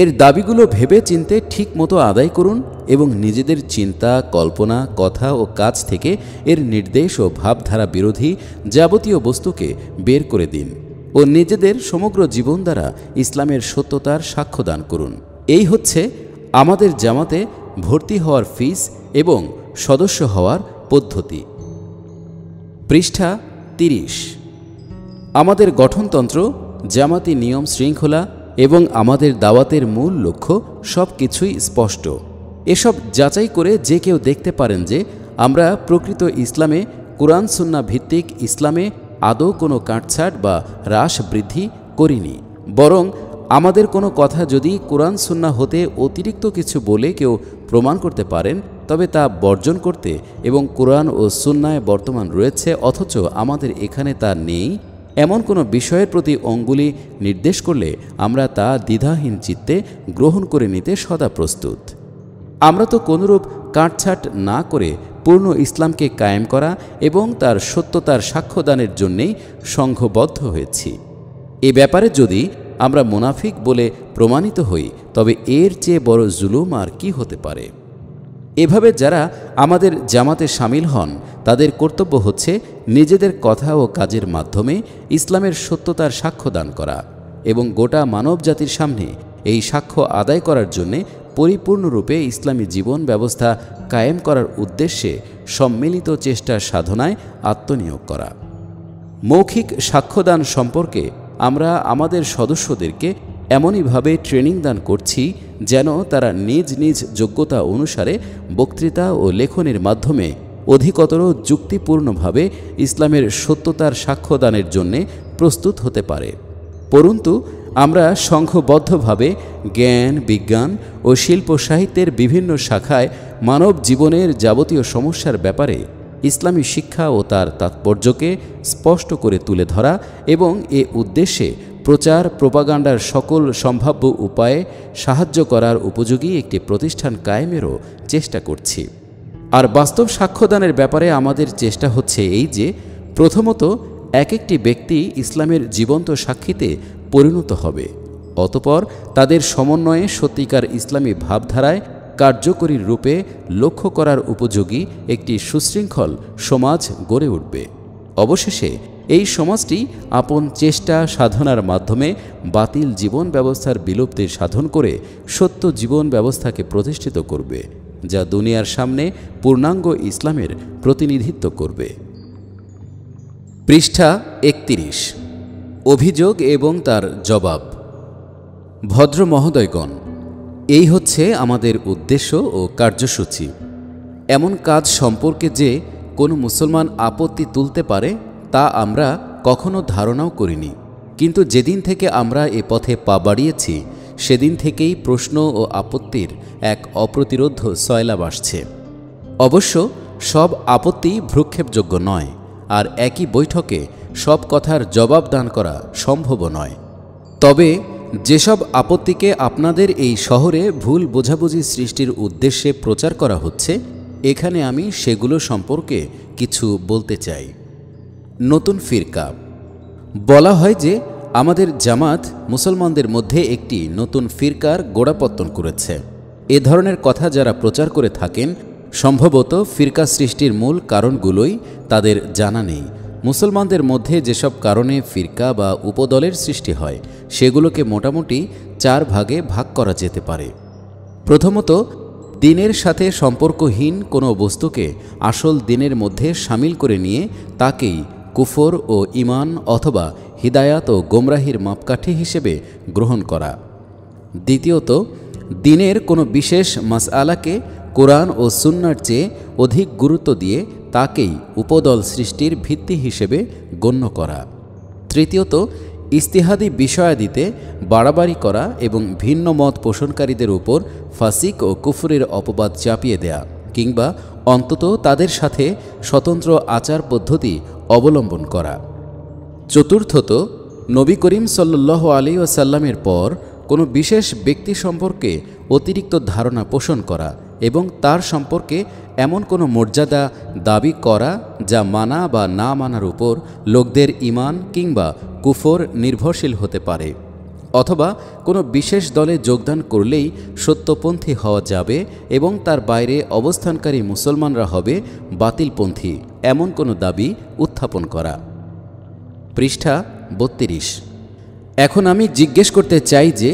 এর দাবিগুলো ভেবে চিন্তে ঠিক মতো আদায় করুন এবং নিজেদের চিন্তা, কল্পনা, কথা ও কাজ থেকে এর নির্দেশ ও ভাবধারা বিরোধী যাবতীয় বস্তুকে বের করে দিন ও নিজেদের সমগ্র জীবন দ্বারা ইসলামের সত্যতার সাক্ষ্য দান করুন। এই হচ্ছে আমাদের জামাতে ভর্তি হওয়ার ফিস এবং সদস্য হওয়ার পদ্ধতি। পৃষ্ঠা 30। আমাদের গঠনতন্ত্র, জামাতি নিয়ম শৃঙ্খলা এবং আমাদের দাওয়াতের মূল লক্ষ্য সব কিছুই স্পষ্ট। এসব যাচাই করে যে কেউ দেখতে পারেন যে আমরা প্রকৃত ইসলামে, কুরআন সুন্নাহ ভিত্তিক ইসলামে আদৌ কোনো কাটছাঁট বা হ্রাস বৃদ্ধি করিনি, বরং আমাদের কোনো কথা যদি কুরআন সুন্নাহ হতে অতিরিক্ত কিছু বলে কেউ প্রমাণ করতে পারেন, তবে তা বর্জন করতে এবং কুরআন ও সুন্নায় বর্তমান রয়েছে অথচ আমাদের এখানে তা নেই এমন কোনো বিষয়ের প্রতি অঙ্গুলি নির্দেশ করলে আমরা তা দ্বিধাহীন চিত্তে গ্রহণ করে নিতে সদা প্রস্তুত। আমরা তো কোনরূপ কাটছাঁট না করে পূর্ণ ইসলামকে কায়েম করা এবং তার সত্যতার সাক্ষ্যদানের জন্যেই সংঘবদ্ধ হয়েছি। এ ব্যাপারে যদি আমরা মুনাফিক বলে প্রমাণিত হই, তবে এর চেয়ে বড় জুলুম আর কি হতে পারে। এভাবে যারা আমাদের জামাতে সামিল হন, তাদের কর্তব্য হচ্ছে নিজেদের কথা ও কাজের মাধ্যমে ইসলামের সত্যতার সাক্ষ্য দান করা এবং গোটা মানব জাতির সামনে এই সাক্ষ্য আদায় করার জন্যে পরিপূর্ণরূপে ইসলামী জীবন ব্যবস্থা কায়েম করার উদ্দেশ্যে সম্মিলিত চেষ্টার সাধনায় আত্মনিয়োগ করা। মৌখিক সাক্ষ্যদান সম্পর্কে আমরা আমাদের সদস্যদেরকে এমনইভাবে ট্রেনিং দান করছি যেন তারা নিজ নিজ যোগ্যতা অনুসারে বক্তৃতা ও লেখনের মাধ্যমে অধিকতর যুক্তিপূর্ণভাবে ইসলামের সত্যতার সাক্ষ্যদানের জন্যে প্রস্তুত হতে পারে। পরন্তু আমরা সংঘবদ্ধভাবে জ্ঞান, বিজ্ঞান ও শিল্প সাহিত্যের বিভিন্ন শাখায় মানব জীবনের যাবতীয় সমস্যার ব্যাপারে ইসলামী শিক্ষা ও তার তাৎপর্যকে স্পষ্ট করে তুলে ধরা এবং এ উদ্দেশ্যে প্রচার প্রোপাগান্ডার সকল সম্ভাব্য উপায়ে সাহায্য করার উপযোগী একটি প্রতিষ্ঠান কায়েমেরও চেষ্টা করছি। আর বাস্তব সাক্ষ্যদানের ব্যাপারে আমাদের চেষ্টা হচ্ছে এই যে, প্রথমত এক একটি ব্যক্তি ইসলামের জীবন্ত সাক্ষীতে পরিণত হবে, অতঃপর তাদের সমন্বয়ে সত্যিকার ইসলামী ভাবধারায় কার্যকরী রূপে লক্ষ্য করার উপযোগী একটি সুশৃঙ্খল সমাজ গড়ে উঠবে। অবশেষে এই সমাজটি আপন চেষ্টা সাধনার মাধ্যমে বাতিল জীবন ব্যবস্থার বিলুপ্তির সাধন করে সত্য জীবন ব্যবস্থাকে প্রতিষ্ঠিত করবে, যা দুনিয়ার সামনে পূর্ণাঙ্গ ইসলামের প্রতিনিধিত্ব করবে। পৃষ্ঠা 31। অভিযোগ এবং তার জবাব। ভদ্র মহোদয়গণ, এই হচ্ছে আমাদের উদ্দেশ্য ও কার্যসূচি। এমন কাজ সম্পর্কে যে কোনো মুসলমান আপত্তি তুলতে পারে তা আমরা কখনো ধারণাও করিনি, কিন্তু যেদিন থেকে আমরা এ পথে পা বাড়িয়েছি সেদিন থেকেই প্রশ্ন ও আপত্তির এক অপ্রতিরোধ্য সয়লাব আসছে। অবশ্য সব আপত্তি ভ্রুক্ষেপযোগ্য নয়, আর একই বৈঠকে সব কথার জবাব দান করা সম্ভব নয়। তবে যেসব আপত্তিকে আপনাদের এই শহরে ভুল বোঝাবুঝি সৃষ্টির উদ্দেশ্যে প্রচার করা হচ্ছে, এখানে আমি সেগুলো সম্পর্কে কিছু বলতে চাই। নতুন ফিরকা। বলা হয় যে আমাদের জামাত মুসলমানদের মধ্যে একটি নতুন ফিরকার গোড়াপত্তন করেছে। এ ধরনের কথা যারা প্রচার করে থাকেন সম্ভবত ফিরকা সৃষ্টির মূল কারণগুলোই তাদের জানা নেই। মুসলমানদের মধ্যে যেসব কারণে ফিরকা বা উপদলের সৃষ্টি হয় সেগুলোকে মোটামুটি 4 ভাগে ভাগ করা যেতে পারে। প্রথমত, দ্বীনের সাথে সম্পর্কহীন কোনো বস্তুকে আসল দ্বীনের মধ্যে শামিল করে নিয়ে তাকেই কুফর ও ঈমান অথবা হিদায়াত ও গোমরাহির মাপকাঠি হিসেবে গ্রহণ করা। দ্বিতীয়ত, দ্বীনের কোনো বিশেষ মাসআলাকে কোরআন ও সুন্নাহর চেয়ে অধিক গুরুত্ব দিয়ে তাকেই উপদল সৃষ্টির ভিত্তি হিসেবে গণ্য করা। তৃতীয়ত, ইজতিহাদি বিষয়াদিতে বাড়াবাড়ি করা এবং ভিন্ন মত পোষণকারীদের উপর ফাসিক ও কুফরের অপবাদ চাপিয়ে দেয়া কিংবা অন্তত তাদের সাথে স্বতন্ত্র আচার পদ্ধতি অবলম্বন করা। চতুর্থত, নবী করিম সাল্লাল্লাহু আলাইহি ওয়াসাল্লামের পর কোনো বিশেষ ব্যক্তি সম্পর্কে অতিরিক্ত ধারণা পোষণ করা এবং তার সম্পর্কে এমন কোনো মর্যাদা দাবি করা যা মানা বা না মানার উপর লোকদের ঈমান কিংবা কুফর নির্ভরশীল হতে পারে, অথবা কোনো বিশেষ দলে যোগদান করলেই সত্যপন্থী হওয়া যাবে এবং তার বাইরে অবস্থানকারী মুসলমানরা হবে বাতিলপন্থী এমন কোনো দাবি উত্থাপন করা। পৃষ্ঠা 32। এখন আমি জিজ্ঞেস করতে চাই যে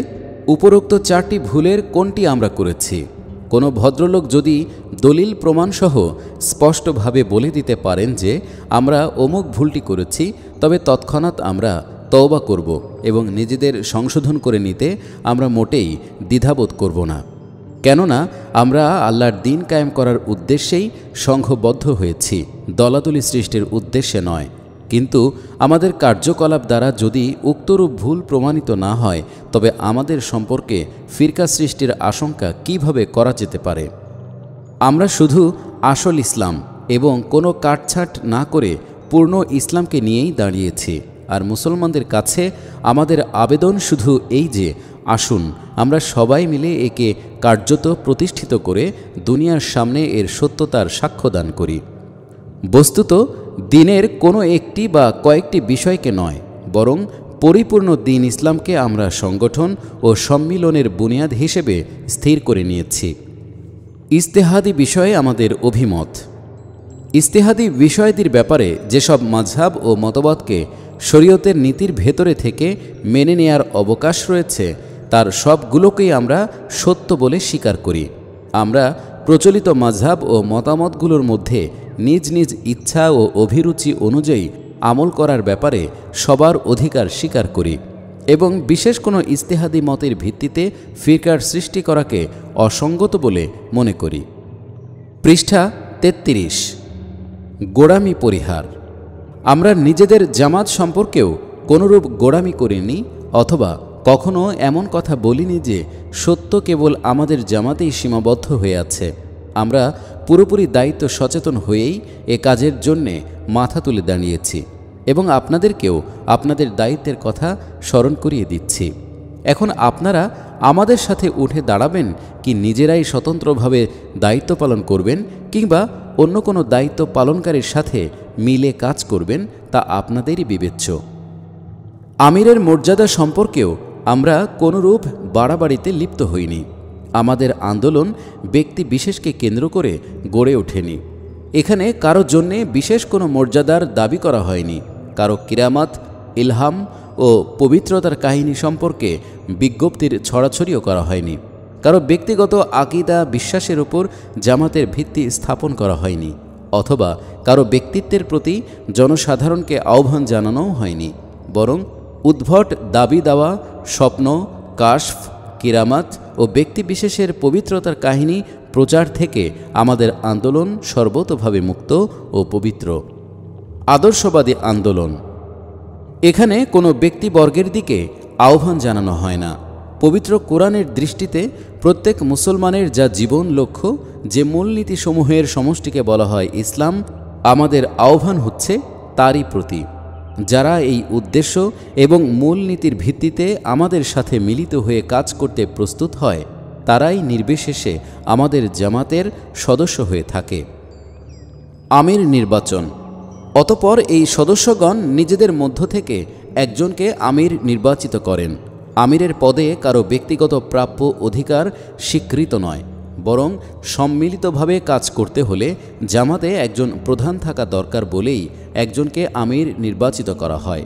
উপরোক্ত 4টি ভুলের কোনটি আমরা করেছি? কোনো ভদ্রলোক যদি দলিল প্রমাণসহ স্পষ্টভাবে বলে দিতে পারেন যে আমরা অমুক ভুলটি করেছি, তবে তৎক্ষণাৎ আমরা তওবা করব এবং নিজেদের সংশোধন করে নিতে আমরা মোটেই দ্বিধাবোধ করব না। কেননা আমরা আল্লাহর দ্বীন কায়েম করার উদ্দেশ্যেই সংঘবদ্ধ হয়েছি, দলাদলি সৃষ্টির উদ্দেশ্যে নয়। কিন্তু আমাদের কার্যকলাপ দ্বারা যদি উক্তরূপ ভুল প্রমাণিত না হয় তবে আমাদের সম্পর্কে ফিরকা সৃষ্টির আশঙ্কা কিভাবে করা যেতে পারে? আমরা শুধু আসল ইসলাম এবং কোনো কাটছাট না করে পূর্ণ ইসলামকে নিয়েই দাঁড়িয়েছি। আর মুসলমানদের কাছে আমাদের আবেদন শুধু এই যে আসুন আমরা সবাই মিলে একে কার্যত প্রতিষ্ঠিত করে দুনিয়ার সামনে এর সত্যতার সাক্ষ্যদান করি। বস্তুত দ্বীনের কোনো একটি বা কয়েকটি বিষয়কে নয়, বরং পরিপূর্ণ দ্বীন ইসলামকে আমরা সংগঠন ও সম্মিলনের বুনিয়াদ হিসেবে স্থির করে নিয়েছি। ইজতেহাদি বিষয়ে আমাদের অভিমত। ইজতেহাদি বিষয়াদির ব্যাপারে যেসব মাযহাব ও মতবাদকে শরীয়তের নীতির ভেতরে থেকে মেনে নেয়ার অবকাশ রয়েছে তার সবগুলোকেই আমরা সত্য বলে স্বীকার করি। আমরা প্রচলিত মাযহাব ও মতামতগুলোর মধ্যে নিজ নিজ ইচ্ছা ও অভিরুচি অনুযায়ী আমল করার ব্যাপারে সবার অধিকার স্বীকার করি এবং বিশেষ কোনো ইজতেহাদি মতের ভিত্তিতে ফিরকার সৃষ্টি করাকে অসঙ্গত বলে মনে করি। পৃষ্ঠা 33। গোড়ামি পরিহার। আমরা নিজেদের জামাত সম্পর্কেও কোনরূপ গোড়ামি করিনি অথবা কখনো এমন কথা বলিনি যে সত্য কেবল আমাদের জামাতেই সীমাবদ্ধ হয়ে আছে। আমরা পুরোপুরি দায়িত্ব সচেতন হয়েই এ কাজের জন্যে মাথা তুলে দাঁড়িয়েছি এবং আপনাদেরকেও আপনাদের দায়িত্বের কথা স্মরণ করিয়ে দিচ্ছি। এখন আপনারা আমাদের সাথে উঠে দাঁড়াবেন কি নিজেরাই স্বতন্ত্রভাবে দায়িত্ব পালন করবেন কিংবা অন্য কোনো দায়িত্ব পালনকারীর সাথে মিলে কাজ করবেন তা আপনাদেরই বিবেচ্য। আমিরের মর্যাদা সম্পর্কেও আমরা কোনরূপ বাড়াবাড়িতে লিপ্ত হইনি। আমাদের আন্দোলন ব্যক্তি বিশেষকে কেন্দ্র করে গড়ে ওঠেনি। এখানে কারো জন্যে বিশেষ কোনো মর্যাদার দাবি করা হয়নি। কারো কিরামাত, ইলহাম ও পবিত্রতার কাহিনী সম্পর্কে বিজ্ঞপ্তির ছড়াছড়িও করা হয়নি। কারো ব্যক্তিগত আকীদা বিশ্বাসের ওপর জামাতের ভিত্তি স্থাপন করা হয়নি অথবা কারো ব্যক্তিত্বের প্রতি জনসাধারণকে আহ্বান জানানোও হয়নি। বরং উদ্ভট দাবি দেওয়া, স্বপ্ন, কাশফ, কিরামাত ও ব্যক্তিবিশেষের পবিত্রতার কাহিনী প্রচার থেকে আমাদের আন্দোলন সর্বতোভাবে মুক্ত ও পবিত্র। আদর্শবাদী আন্দোলন। এখানে কোনো ব্যক্তিবর্গের দিকে আহ্বান জানানো হয় না। পবিত্র কোরআনের দৃষ্টিতে প্রত্যেক মুসলমানের যা জীবন লক্ষ্য, যে মূলনীতিসমূহের সমষ্টিকে বলা হয় ইসলাম, আমাদের আহ্বান হচ্ছে তারই প্রতি। যারা এই উদ্দেশ্য এবং মূলনীতির ভিত্তিতে আমাদের সাথে মিলিত হয়ে কাজ করতে প্রস্তুত হয় তারাই নির্বিশেষে আমাদের জামাতের সদস্য হয়ে থাকে। আমির নির্বাচন। অতঃপর এই সদস্যগণ নিজেদের মধ্য থেকে একজনকে আমির নির্বাচিত করেন। আমিরের পদে কারো ব্যক্তিগত প্রাপ্য অধিকার স্বীকৃত নয়, বরং সম্মিলিতভাবে কাজ করতে হলে জামাতে একজন প্রধান থাকা দরকার বলেই একজনকে আমির নির্বাচিত করা হয়।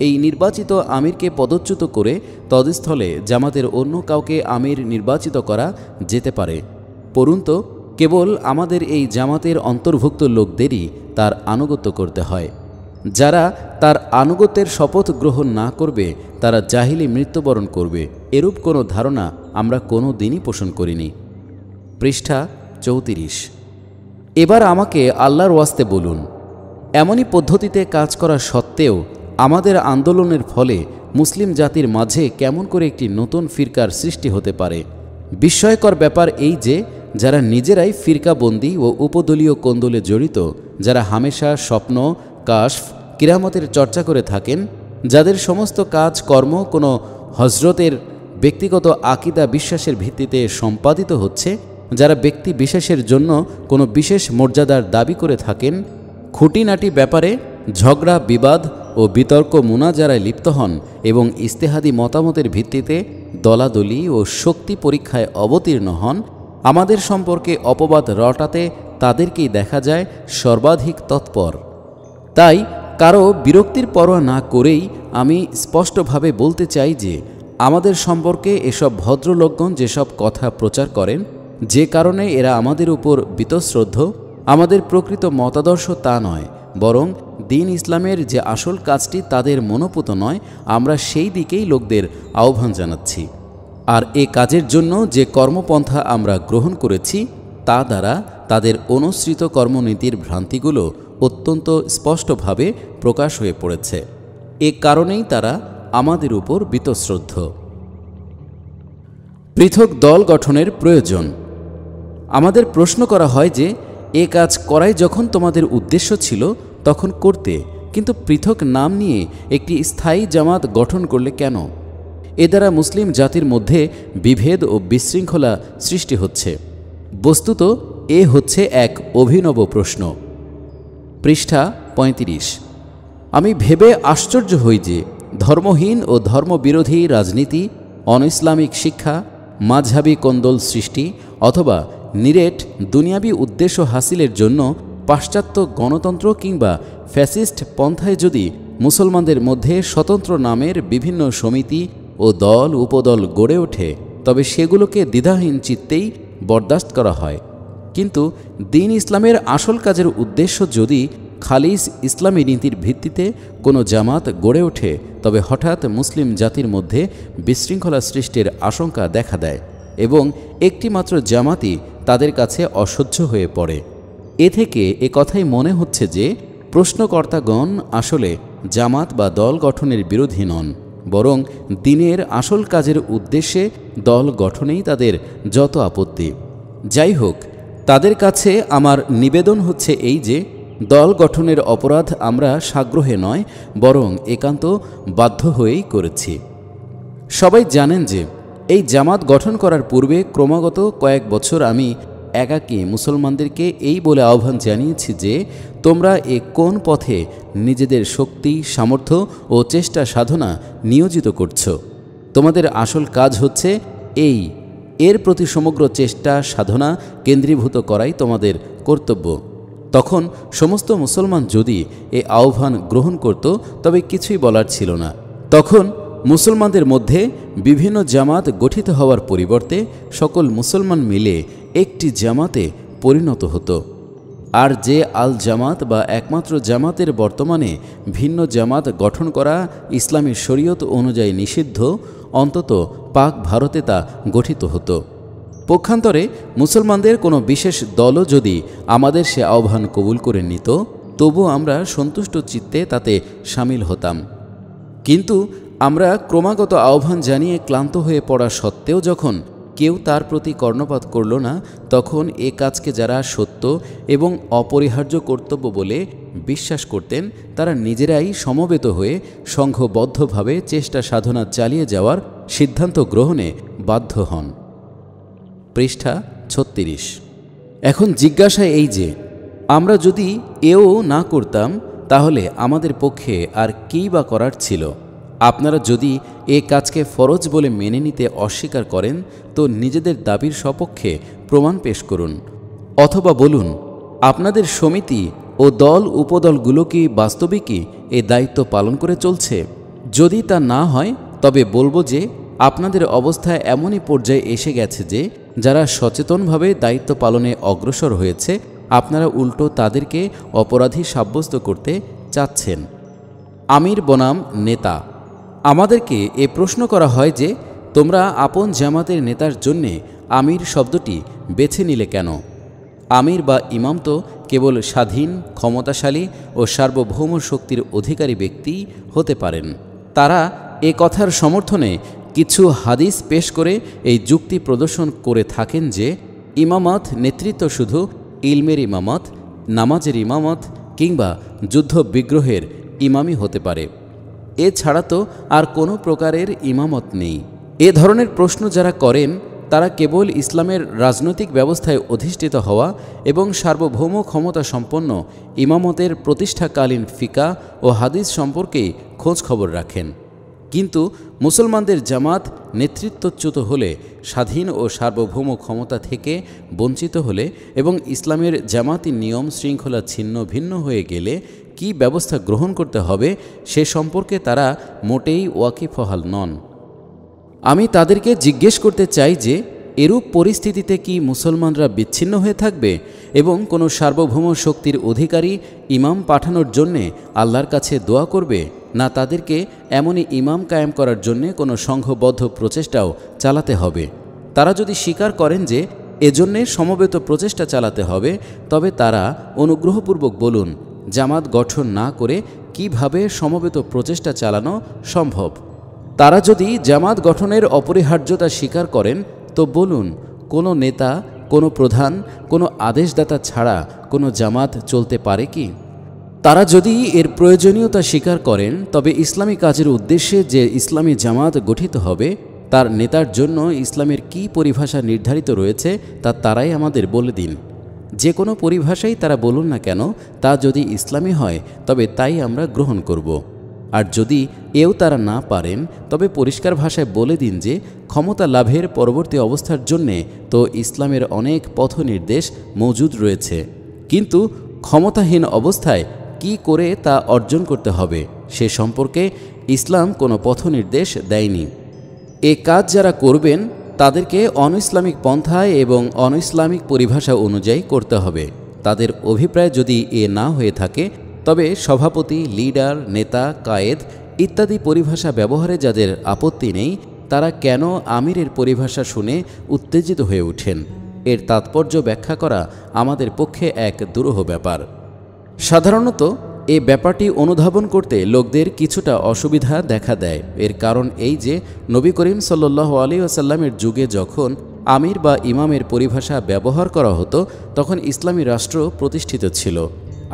এই নির্বাচিত আমিরকে পদচ্যুত করে তদস্থলে জামাতের অন্য কাউকে আমির নির্বাচিত করা যেতে পারে, পরন্তু কেবল আমাদের এই জামাতের অন্তর্ভুক্ত লোকদেরই তার আনুগত্য করতে হয়। যারা তার আনুগত্যের শপথ গ্রহণ না করবে তারা জাহিলি মৃত্যুবরণ করবে, এরূপ কোনো ধারণা আমরা কোনো দিনই পোষণ করিনি। পৃষ্ঠা 34। এবার আমাকে আল্লাহর ওয়াস্তে বলুন, এমনই পদ্ধতিতে কাজ করা সত্ত্বেও আমাদের আন্দোলনের ফলে মুসলিম জাতির মাঝে কেমন করে একটি নতুন ফিরকার সৃষ্টি হতে পারে? বিস্ময়কর ব্যাপার এই যে যারা নিজেরাই ফিরকাবন্দি ও উপদলীয় কোন্দলে জড়িত, যারা হামেশা স্বপ্ন, কাশফ, কিরামতের চর্চা করে থাকেন, যাদের সমস্ত কাজ কর্ম কোনো হজরতের ব্যক্তিগত আকিদা বিশ্বাসের ভিত্তিতে সম্পাদিত হচ্ছে, যারা ব্যক্তি বিশেষের জন্য কোনো বিশেষ মর্যাদার দাবি করে থাকেন, খুঁটিনাটি ব্যাপারে ঝগড়া বিবাদ ও বিতর্ক মুনাজারায় লিপ্ত হন এবং ইস্তেহাদি মতামতের ভিত্তিতে দলাদলি ও শক্তি পরীক্ষায় অবতীর্ণ হন, আমাদের সম্পর্কে অপবাদ রটাতে তাদেরকেই দেখা যায় সর্বাধিক তৎপর। তাই কারো বিরক্তির পরোয়া না করেই আমি স্পষ্টভাবে বলতে চাই যে আমাদের সম্পর্কে এসব ভদ্রলোকগণ যেসব কথা প্রচার করেন, যে কারণে এরা আমাদের উপর বীতশ্রদ্ধ, আমাদের প্রকৃত মতাদর্শ তা নয়, বরং দ্বীন ইসলামের যে আসল কাজটি তাদের মনোপুত নয়, আমরা সেই দিকেই লোকদের আহ্বান জানাচ্ছি। আর এ কাজের জন্য যে কর্মপন্থা আমরা গ্রহণ করেছি তা দ্বারা তাদের অনুসৃত কর্মনীতির ভ্রান্তিগুলো অত্যন্ত স্পষ্টভাবে প্রকাশ হয়ে পড়েছে। এ কারণেই তারা আমাদের উপর বীতশ্রদ্ধ। পৃথক দল গঠনের প্রয়োজন। আমাদের প্রশ্ন করা হয় যে এ কাজ করাই যখন তোমাদের উদ্দেশ্য ছিল তখন করতে, কিন্তু পৃথক নাম নিয়ে একটি স্থায়ী জামাত গঠন করলে কেন? এ দ্বারা মুসলিম জাতির মধ্যে বিভেদ ও বিশৃঙ্খলা সৃষ্টি হচ্ছে। বস্তুত এ হচ্ছে এক অভিনব প্রশ্ন। পৃষ্ঠা 35। আমি ভেবে আশ্চর্য হই যে ধর্মহীন ও ধর্মবিরোধী রাজনীতি, অনইসলামিক শিক্ষা, মাঝহাবি কোন্দল সৃষ্টি অথবা নিরেট দুনিয়াবি উদ্দেশ্য হাসিলের জন্য পাশ্চাত্য গণতন্ত্র কিংবা ফ্যাসিস্ট পন্থায় যদি মুসলমানদের মধ্যে স্বতন্ত্র নামের বিভিন্ন সমিতি ও দল উপদল গড়ে ওঠে, তবে সেগুলোকে দ্বিধাহীন চিত্তেই বরদাস্ত করা হয়। কিন্তু দ্বীন ইসলামের আসল কাজের উদ্দেশ্য যদি খালিস ইসলামী নীতির ভিত্তিতে কোনো জামাত গড়ে ওঠে, তবে হঠাৎ মুসলিম জাতির মধ্যে বিশৃঙ্খলা সৃষ্টির আশঙ্কা দেখা দেয় এবং একটিমাত্র জামাতই তাদের কাছে অসহ্য হয়ে পড়ে। এ থেকে এ কথাই মনে হচ্ছে যে প্রশ্নকর্তাগণ আসলে জামাত বা দল গঠনের বিরোধী নন, বরং দ্বীনের আসল কাজের উদ্দেশ্যে দল গঠনেই তাদের যত আপত্তি। যাই হোক, তাদের কাছে আমার নিবেদন হচ্ছে এই যে দল গঠনের অপরাধ আমরা সাগ্রহে নয়, বরং একান্ত বাধ্য হয়েই করেছি। সবাই জানেন যে এই জামাত গঠন করার পূর্বে ক্রমাগত কয়েক বছর আমি একাকী মুসলমানদেরকে এই বলে আহ্বান জানিয়েছি যে তোমরা এ কোন পথে নিজেদের শক্তি, সামর্থ্য ও চেষ্টা সাধনা নিয়োজিত করছ। তোমাদের আসল কাজ হচ্ছে এর প্রতি সমগ্র চেষ্টা সাধনা কেন্দ্রীভূত করাই তোমাদের কর্তব্য। তখন সমস্ত মুসলমান যদি এ আহ্বান গ্রহণ করত তবে কিছুই বলার ছিল না। তখন মুসলমানদের মধ্যে বিভিন্ন জামাত গঠিত হওয়ার পরিবর্তে সকল মুসলমান মিলে একটি জামাতে পরিণত হতো। আর যে আল জামাত বা একমাত্র জামাতের বর্তমানে ভিন্ন জামাত গঠন করা ইসলামী শরীয়ত অনুযায়ী নিষিদ্ধ, অন্তত পাক ভারতে তা গঠিত হতো। পক্ষান্তরে মুসলমানদের কোনো বিশেষ দলও যদি আমাদের সে আহ্বান কবুল করে নিত, তবু আমরা সন্তুষ্ট চিত্তে তাতে সামিল হতাম। কিন্তু আমরা ক্রমাগত আহ্বান জানিয়ে ক্লান্ত হয়ে পড়া সত্ত্বেও যখন কেউ তার প্রতি কর্ণপাত করল না, তখন এ কাজকে যারা সত্য এবং অপরিহার্য কর্তব্য বলে বিশ্বাস করতেন, তারা নিজেরাই সমবেত হয়ে সংঘবদ্ধভাবে চেষ্টা সাধনা চালিয়ে যাওয়ার সিদ্ধান্ত গ্রহণে বাধ্য হন। পৃষ্ঠা 36। এখন জিজ্ঞাসা এই যে আমরা যদি এও না করতাম তাহলে আমাদের পক্ষে আর কী বা করার ছিল? আপনারা যদি এ কাজকে ফরজ বলে মেনে নিতে অস্বীকার করেন তো নিজেদের দাবির সপক্ষে প্রমাণ পেশ করুন, অথবা বলুন আপনাদের সমিতি ও দল উপদলগুলো কি বাস্তবিকই এ দায়িত্ব পালন করে চলছে। যদি তা না হয় তবে বলবো যে আপনাদের অবস্থা এমনই পর্যায়ে এসে গেছে যে যারা সচেতনভাবে দায়িত্ব পালনে অগ্রসর হয়েছে আপনারা উল্টো তাদেরকে অপরাধী সাব্যস্ত করতে চাচ্ছেন। আমির বনাম নেতা। আমাদেরকে এ প্রশ্ন করা হয় যে তোমরা আপন জামাতের নেতার জন্যে আমির শব্দটি বেছে নিলে কেন? আমির বা ইমাম তো কেবল স্বাধীন, ক্ষমতাশালী ও সার্বভৌম শক্তির অধিকারী ব্যক্তি হতে পারেন। তারা এ কথার সমর্থনে কিছু হাদিস পেশ করে এই যুক্তি প্রদর্শন করে থাকেন যে ইমামত নেতৃত্ব শুধু ইলমের ইমামত, নামাজের ইমামত কিংবা যুদ্ধ বিগ্রহের ইমামই হতে পারে, এছাড়া তো আর কোনো প্রকারের ইমামত নেই। এ ধরনের প্রশ্ন যারা করেন তারা কেবল ইসলামের রাজনৈতিক ব্যবস্থায় অধিষ্ঠিত হওয়া এবং সার্বভৌম ক্ষমতা সম্পন্ন ইমামতের প্রতিষ্ঠাকালীন ফিকা ও হাদিস সম্পর্কেই খোঁজ খবর রাখেন। কিন্তু মুসলমানদের জামাত নেতৃত্বচ্যুত হলে, স্বাধীন ও সার্বভৌম ক্ষমতা থেকে বঞ্চিত হলে এবং ইসলামের জামাতি নিয়ম শৃঙ্খলা ছিন্ন ভিন্ন হয়ে গেলে কি ব্যবস্থা গ্রহণ করতে হবে সে সম্পর্কে তারা মোটেই ওয়াকিফহাল নন। আমি তাদেরকে জিজ্ঞেস করতে চাই যে এরূপ পরিস্থিতিতে কি মুসলমানরা বিচ্ছিন্ন হয়ে থাকবে এবং কোনো সার্বভৌম শক্তির অধিকারী ইমাম পাঠানোর জন্যে আল্লাহর কাছে দোয়া করবে, না তাদেরকে এমনই ইমাম কায়েম করার জন্যে কোনো সংঘবদ্ধ প্রচেষ্টাও চালাতে হবে? তারা যদি স্বীকার করেন যে এজন্যে সমবেত প্রচেষ্টা চালাতে হবে তবে তারা অনুগ্রহপূর্বক বলুন জামাত গঠন না করে কিভাবে সমবেত প্রচেষ্টা চালানো সম্ভব। তারা যদি জামাত গঠনের অপরিহার্যতা স্বীকার করেন তো বলুন কোনো নেতা, কোনো প্রধান, কোনো আদেশদাতা ছাড়া কোনো জামাত চলতে পারে কি? তারা যদি এর প্রয়োজনীয়তা স্বীকার করেন তবে ইসলামী কাজের উদ্দেশ্যে যে ইসলামী জামাত গঠিত হবে তার নেতার জন্য ইসলামের কী পরিভাষা নির্ধারিত রয়েছে তা তারাই আমাদের বলে দিন। যে কোনো পরিভাষাই তারা বলুন না কেন, তা যদি ইসলামী হয় তবে তাই আমরা গ্রহণ করব। আর যদি এও তারা না পারেন তবে পরিষ্কার ভাষায় বলে দিন যে ক্ষমতা লাভের পরবর্তী অবস্থার জন্যে তো ইসলামের অনেক পথ নির্দেশ মজুদ রয়েছে, কিন্তু ক্ষমতাহীন অবস্থায় কি করে তা অর্জন করতে হবে সে সম্পর্কে ইসলাম কোনো পথ নির্দেশ দেয়নি। এ কাজ যারা করবেন তাদেরকে অনইসলামিক পন্থায় এবং অনইসলামিক পরিভাষা অনুযায়ী করতে হবে। তাদের অভিপ্রায় যদি এ না হয়ে থাকে তবে সভাপতি, লিডার, নেতা, কায়েদ ইত্যাদি পরিভাষা ব্যবহারে যাদের আপত্তি নেই তারা কেন আমিরের পরিভাষা শুনে উত্তেজিত হয়ে ওঠেন, এর তাৎপর্য ব্যাখ্যা করা আমাদের পক্ষে এক দুরূহ ব্যাপার। সাধারণত এ ব্যাপারটি অনুধাবন করতে লোকদের কিছুটা অসুবিধা দেখা দেয়। এর কারণ এই যে নবী করিম সাল্লাল্লাহু আলাইহি ওয়াসাল্লামের যুগে যখন আমির বা ইমামের পরিভাষা ব্যবহার করা হতো তখন ইসলামী রাষ্ট্র প্রতিষ্ঠিত ছিল,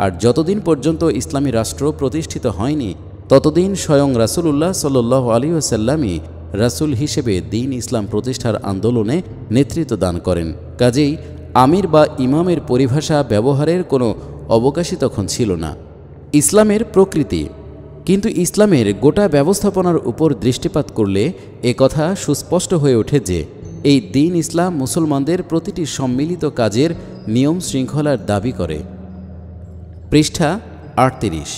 আর যতদিন পর্যন্ত ইসলামী রাষ্ট্র প্রতিষ্ঠিত হয়নি ততদিন স্বয়ং রাসূলুল্লাহ সাল্লাল্লাহু আলাইহি ওয়াসাল্লামই রাসূল হিসেবে দ্বীন ইসলাম প্রতিষ্ঠার আন্দোলনে নেতৃত্ব দান করেন। কাজেই আমির বা ইমামের পরিভাষা ব্যবহারের কোনো অবকাশই তখন ছিল না। ইসলামের প্রকৃতি। কিন্তু ইসলামের গোটা ব্যবস্থাপনার উপর দৃষ্টিপাত করলে এ কথা সুস্পষ্ট হয়ে ওঠে যে এই দ্বীন ইসলাম মুসলমানদের প্রতিটি সম্মিলিত কাজের নিয়ম শৃঙ্খলার দাবি করে। পৃষ্ঠা 38।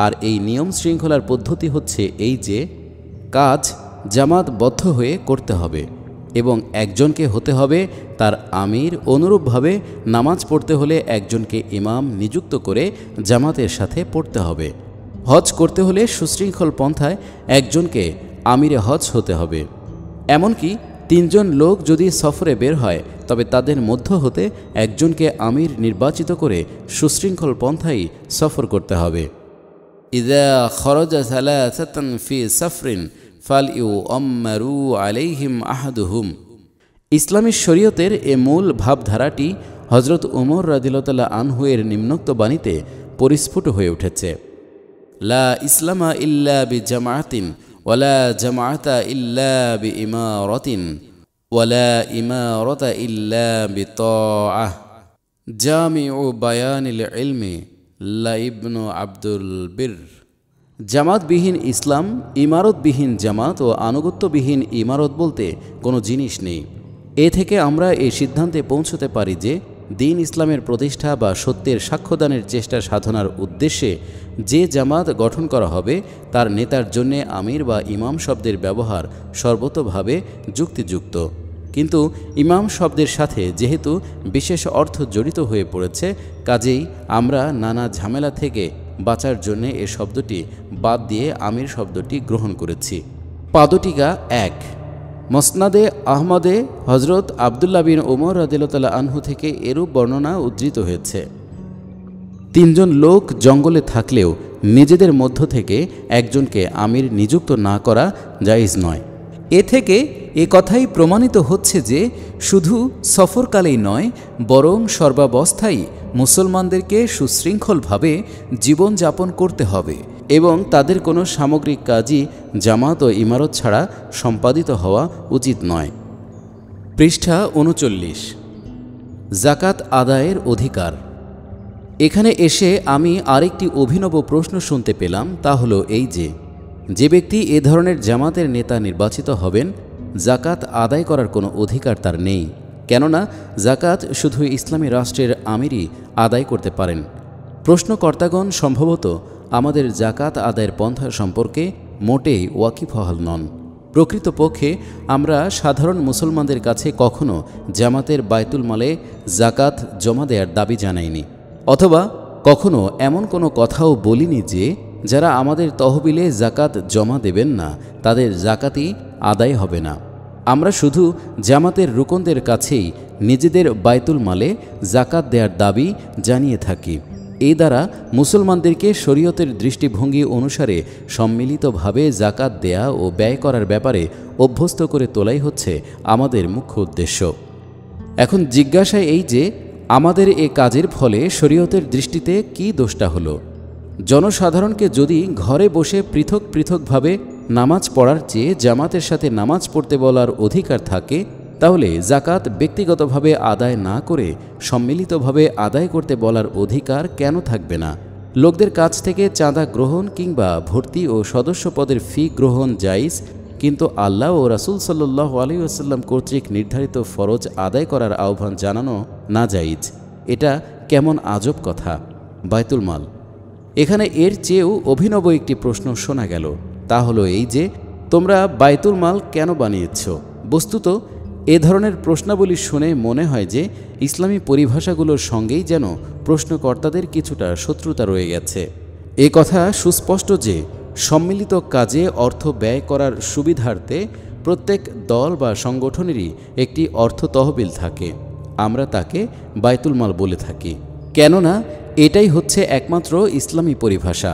আর এই নিয়ম শৃঙ্খলার পদ্ধতি হচ্ছে এই যে কাজ জামাতবদ্ধ হয়ে করতে হবে এবং একজনকে হতে হবে তার আমির। অনুরূপভাবে নামাজ পড়তে হলে একজনকে ইমাম নিযুক্ত করে জামাতের সাথে পড়তে হবে। হজ করতে হলে সুশৃঙ্খল পন্থায় একজনকে আমিরে হজ হতে হবে। এমনকি 3 জন লোক যদি সফরে বের হয় তবে তাদের মধ্য হতে একজনকে আমির নির্বাচিত করে সুশৃঙ্খল পন্থায় সফর করতে হবে। ইযা খরাজা সালাসাতান ফি সাফরিন ফালইউআম্মারু আলাইহিম আহাদুহুম। ইসলামী শরীয়তের এ মূল ভাবধারাটি হযরত উমর রাদিয়াল্লাহু আনহু এর নিম্নোক্ত বাণীতে পরিস্ফুট হয়ে উঠেছে। লা ইসলামা ইল্লা বিজামাআতিন ওয়ালা জামাআতা ইল্লা বিইমারাতিন ওয়ালা ইমারাতা ইল্লা বিতাআহ। জামিউ বায়ানিল ইলমি লা ইবনু আব্দুল বির। জামাতবিহীন ইসলাম, ইমারতবিহীন জামাত ও আনুগত্যবিহীন ইমারত বলতে কোনো জিনিস নেই। এ থেকে আমরা এই সিদ্ধান্তে পৌঁছতে পারি যে দ্বীন ইসলামের প্রতিষ্ঠা বা সত্যের সাক্ষ্যদানের চেষ্টা সাধনার উদ্দেশ্যে যে জামাত গঠন করা হবে তার নেতার জন্যে আমির বা ইমাম শব্দের ব্যবহার সর্বতোভাবে যুক্তিযুক্ত। কিন্তু ইমাম শব্দের সাথে যেহেতু বিশেষ অর্থ জড়িত হয়ে পড়েছে, কাজেই আমরা নানা ঝামেলা থেকে বাঁচার জন্যে এ শব্দটি বাদ দিয়ে আমির শব্দটি গ্রহণ করেছি। পাদটিকা 1। মসনাদে আহমদে হজরত আবদুল্লাহ বিন ওমর রাদিয়াল্লাহু আনহু থেকে এরূপ বর্ণনা উদ্ধৃত হয়েছে, 3 জন লোক জঙ্গলে থাকলেও নিজেদের মধ্য থেকে একজনকে আমির নিযুক্ত না করা জায়েজ নয়। এ থেকে এ কথাই প্রমাণিত হচ্ছে যে শুধু সফরকালেই নয়, বরং সর্বাবস্থায় মুসলমানদেরকে সুশৃঙ্খলভাবে জীবনযাপন করতে হবে এবং তাদের কোনো সামগ্রিক কাজই জামাত ও ইমারত ছাড়া সম্পাদিত হওয়া উচিত নয়। পৃষ্ঠা 39। জাকাত আদায়ের অধিকার। এখানে এসে আমি আরেকটি অভিনব প্রশ্ন শুনতে পেলাম, তা হলো এই যে ব্যক্তি এ ধরনের জামাতের নেতা নির্বাচিত হবেন, জাকাত আদায় করার কোনো অধিকার তার নেই, কেননা জাকাত শুধু ইসলামী রাষ্ট্রের আমিরই আদায় করতে পারেন। প্রশ্নকর্তাগণ সম্ভবত আমাদের জাকাত আদায়ের পন্থা সম্পর্কে মোটেই ওয়াকিবহাল নন। প্রকৃতপক্ষে আমরা সাধারণ মুসলমানদের কাছে কখনো জামাতের বায়তুল মালে জাকাত জমা দেওয়ার দাবি জানাইনি, অথবা কখনো এমন কোনো কথাও বলিনি যে যারা আমাদের তহবিলে জাকাত জমা দেবেন না তাদের জাকাতই আদায় হবে না। আমরা শুধু জামাতের রুকনদের কাছেই নিজেদের বায়তুল মালে জাকাত দেওয়ার দাবি জানিয়ে থাকি। এই দ্বারা মুসলমানদেরকে শরীয়তের দৃষ্টিভঙ্গি অনুসারে সম্মিলিতভাবে জাকাত দেয়া ও ব্যয় করার ব্যাপারে অভ্যস্ত করে তোলাই হচ্ছে আমাদের মুখ্য উদ্দেশ্য। এখন জিজ্ঞাসা এই যে আমাদের এ কাজের ফলে শরীয়তের দৃষ্টিতে কী দোষটা হলো? জনসাধারণকে যদি ঘরে বসে পৃথক পৃথকভাবে নামাজ পড়ার চেয়ে জামাতের সাথে নামাজ পড়তে বলার অধিকার থাকে, তাহলে জাকাত ব্যক্তিগতভাবে আদায় না করে সম্মিলিতভাবে আদায় করতে বলার অধিকার কেন থাকবে না? লোকদের কাছ থেকে চাঁদা গ্রহণ কিংবা ভর্তি ও সদস্য পদের ফি গ্রহণ জায়েজ, কিন্তু আল্লাহ ও রাসূল সাল্লাল্লাহু আলাইহি ওয়াসাল্লাম কর্তৃক নির্ধারিত ফরজ আদায় করার আহ্বান জানানো না জায়েজ। এটা কেমন আজব কথা! বায়তুল মাল। এখানে এর চেয়েও অভিনব একটি প্রশ্ন শোনা গেল, তা হলো এই যে তোমরা বায়তুল মাল কেন বানিয়েছ? বস্তুত এ ধরনের প্রশ্নাবলী শুনে মনে হয় যে ইসলামী পরিভাষাগুলোর সঙ্গেই যেন প্রশ্নকর্তাদের কিছুটা শত্রুতা রয়ে গেছে। এ কথা সুস্পষ্ট যে সম্মিলিত কাজে অর্থ ব্যয় করার সুবিধার্থে প্রত্যেক দল বা সংগঠনেরই একটি অর্থ তহবিল থাকে। আমরা তাকে বায়তুল মাল বলে থাকি, কেননা এটাই হচ্ছে একমাত্র ইসলামী পরিভাষা।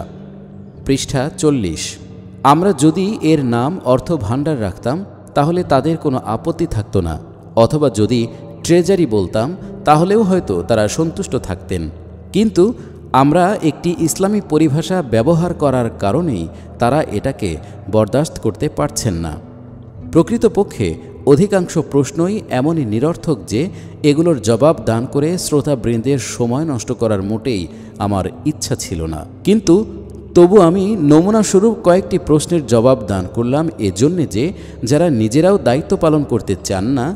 পৃষ্ঠা 40। আমরা যদি এর নাম অর্থ ভাণ্ডার রাখতাম তাহলে তাদের কোনো আপত্তি থাকতো না, অথবা যদি ট্রেজারি বলতাম তাহলেও হয়তো তারা সন্তুষ্ট থাকতেন। কিন্তু আমরা একটি ইসলামী পরিভাষা ব্যবহার করার কারণেই তারা এটাকে বরদাস্ত করতে পারছেন না। প্রকৃতপক্ষে অধিকাংশ প্রশ্নই এমনই নিরর্থক যে এগুলোর জবাব দান করে শ্রোতাবৃন্দের সময় নষ্ট করার মোটেই আমার ইচ্ছা ছিল না। কিন্তু তবু আমি নমুনাস্বরূপ কয়েকটি প্রশ্নের জবাব দান করলাম এজন্যে যে যারা নিজেরাও দায়িত্ব পালন করতে চান না,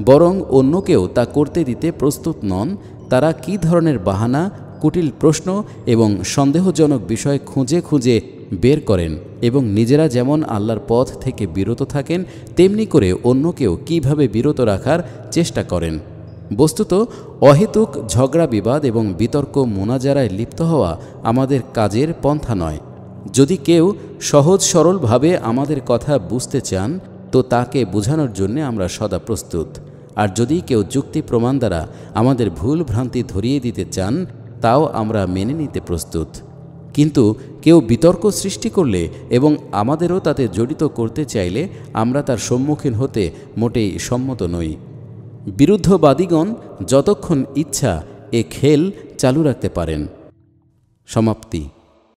বরং অন্যকেও তা করতে দিতে প্রস্তুত নন, তারা কী ধরনের বাহানা, কুটিল প্রশ্ন এবং সন্দেহজনক বিষয় খুঁজে খুঁজে বের করেন এবং নিজেরা যেমন আল্লাহর পথ থেকে বিরত থাকেন তেমনি করে অন্যকেও কিভাবে বিরত রাখার চেষ্টা করেন। বস্তুত অহেতুক ঝগড়া বিবাদ এবং বিতর্ক মোনাজারায় লিপ্ত হওয়া আমাদের কাজের পন্থা নয়। যদি কেউ সহজ সরলভাবে আমাদের কথা বুঝতে চান তো তাকে বোঝানোর জন্য আমরা সদা প্রস্তুত, আর যদি কেউ যুক্তি প্রমাণ দ্বারা আমাদের ভুল ভ্রান্তি ধরিয়ে দিতে চান তাও আমরা মেনে নিতে প্রস্তুত। কিন্তু কেউ বিতর্ক সৃষ্টি করলে এবং আমাদেরও তাতে জড়িত করতে চাইলে আমরা তার সম্মুখীন হতে মোটেই সম্মত নই। বিরুদ্ধবাদীগণ যতক্ষণ ইচ্ছা এ খেল চালু রাখতে পারেন। সমাপ্তি।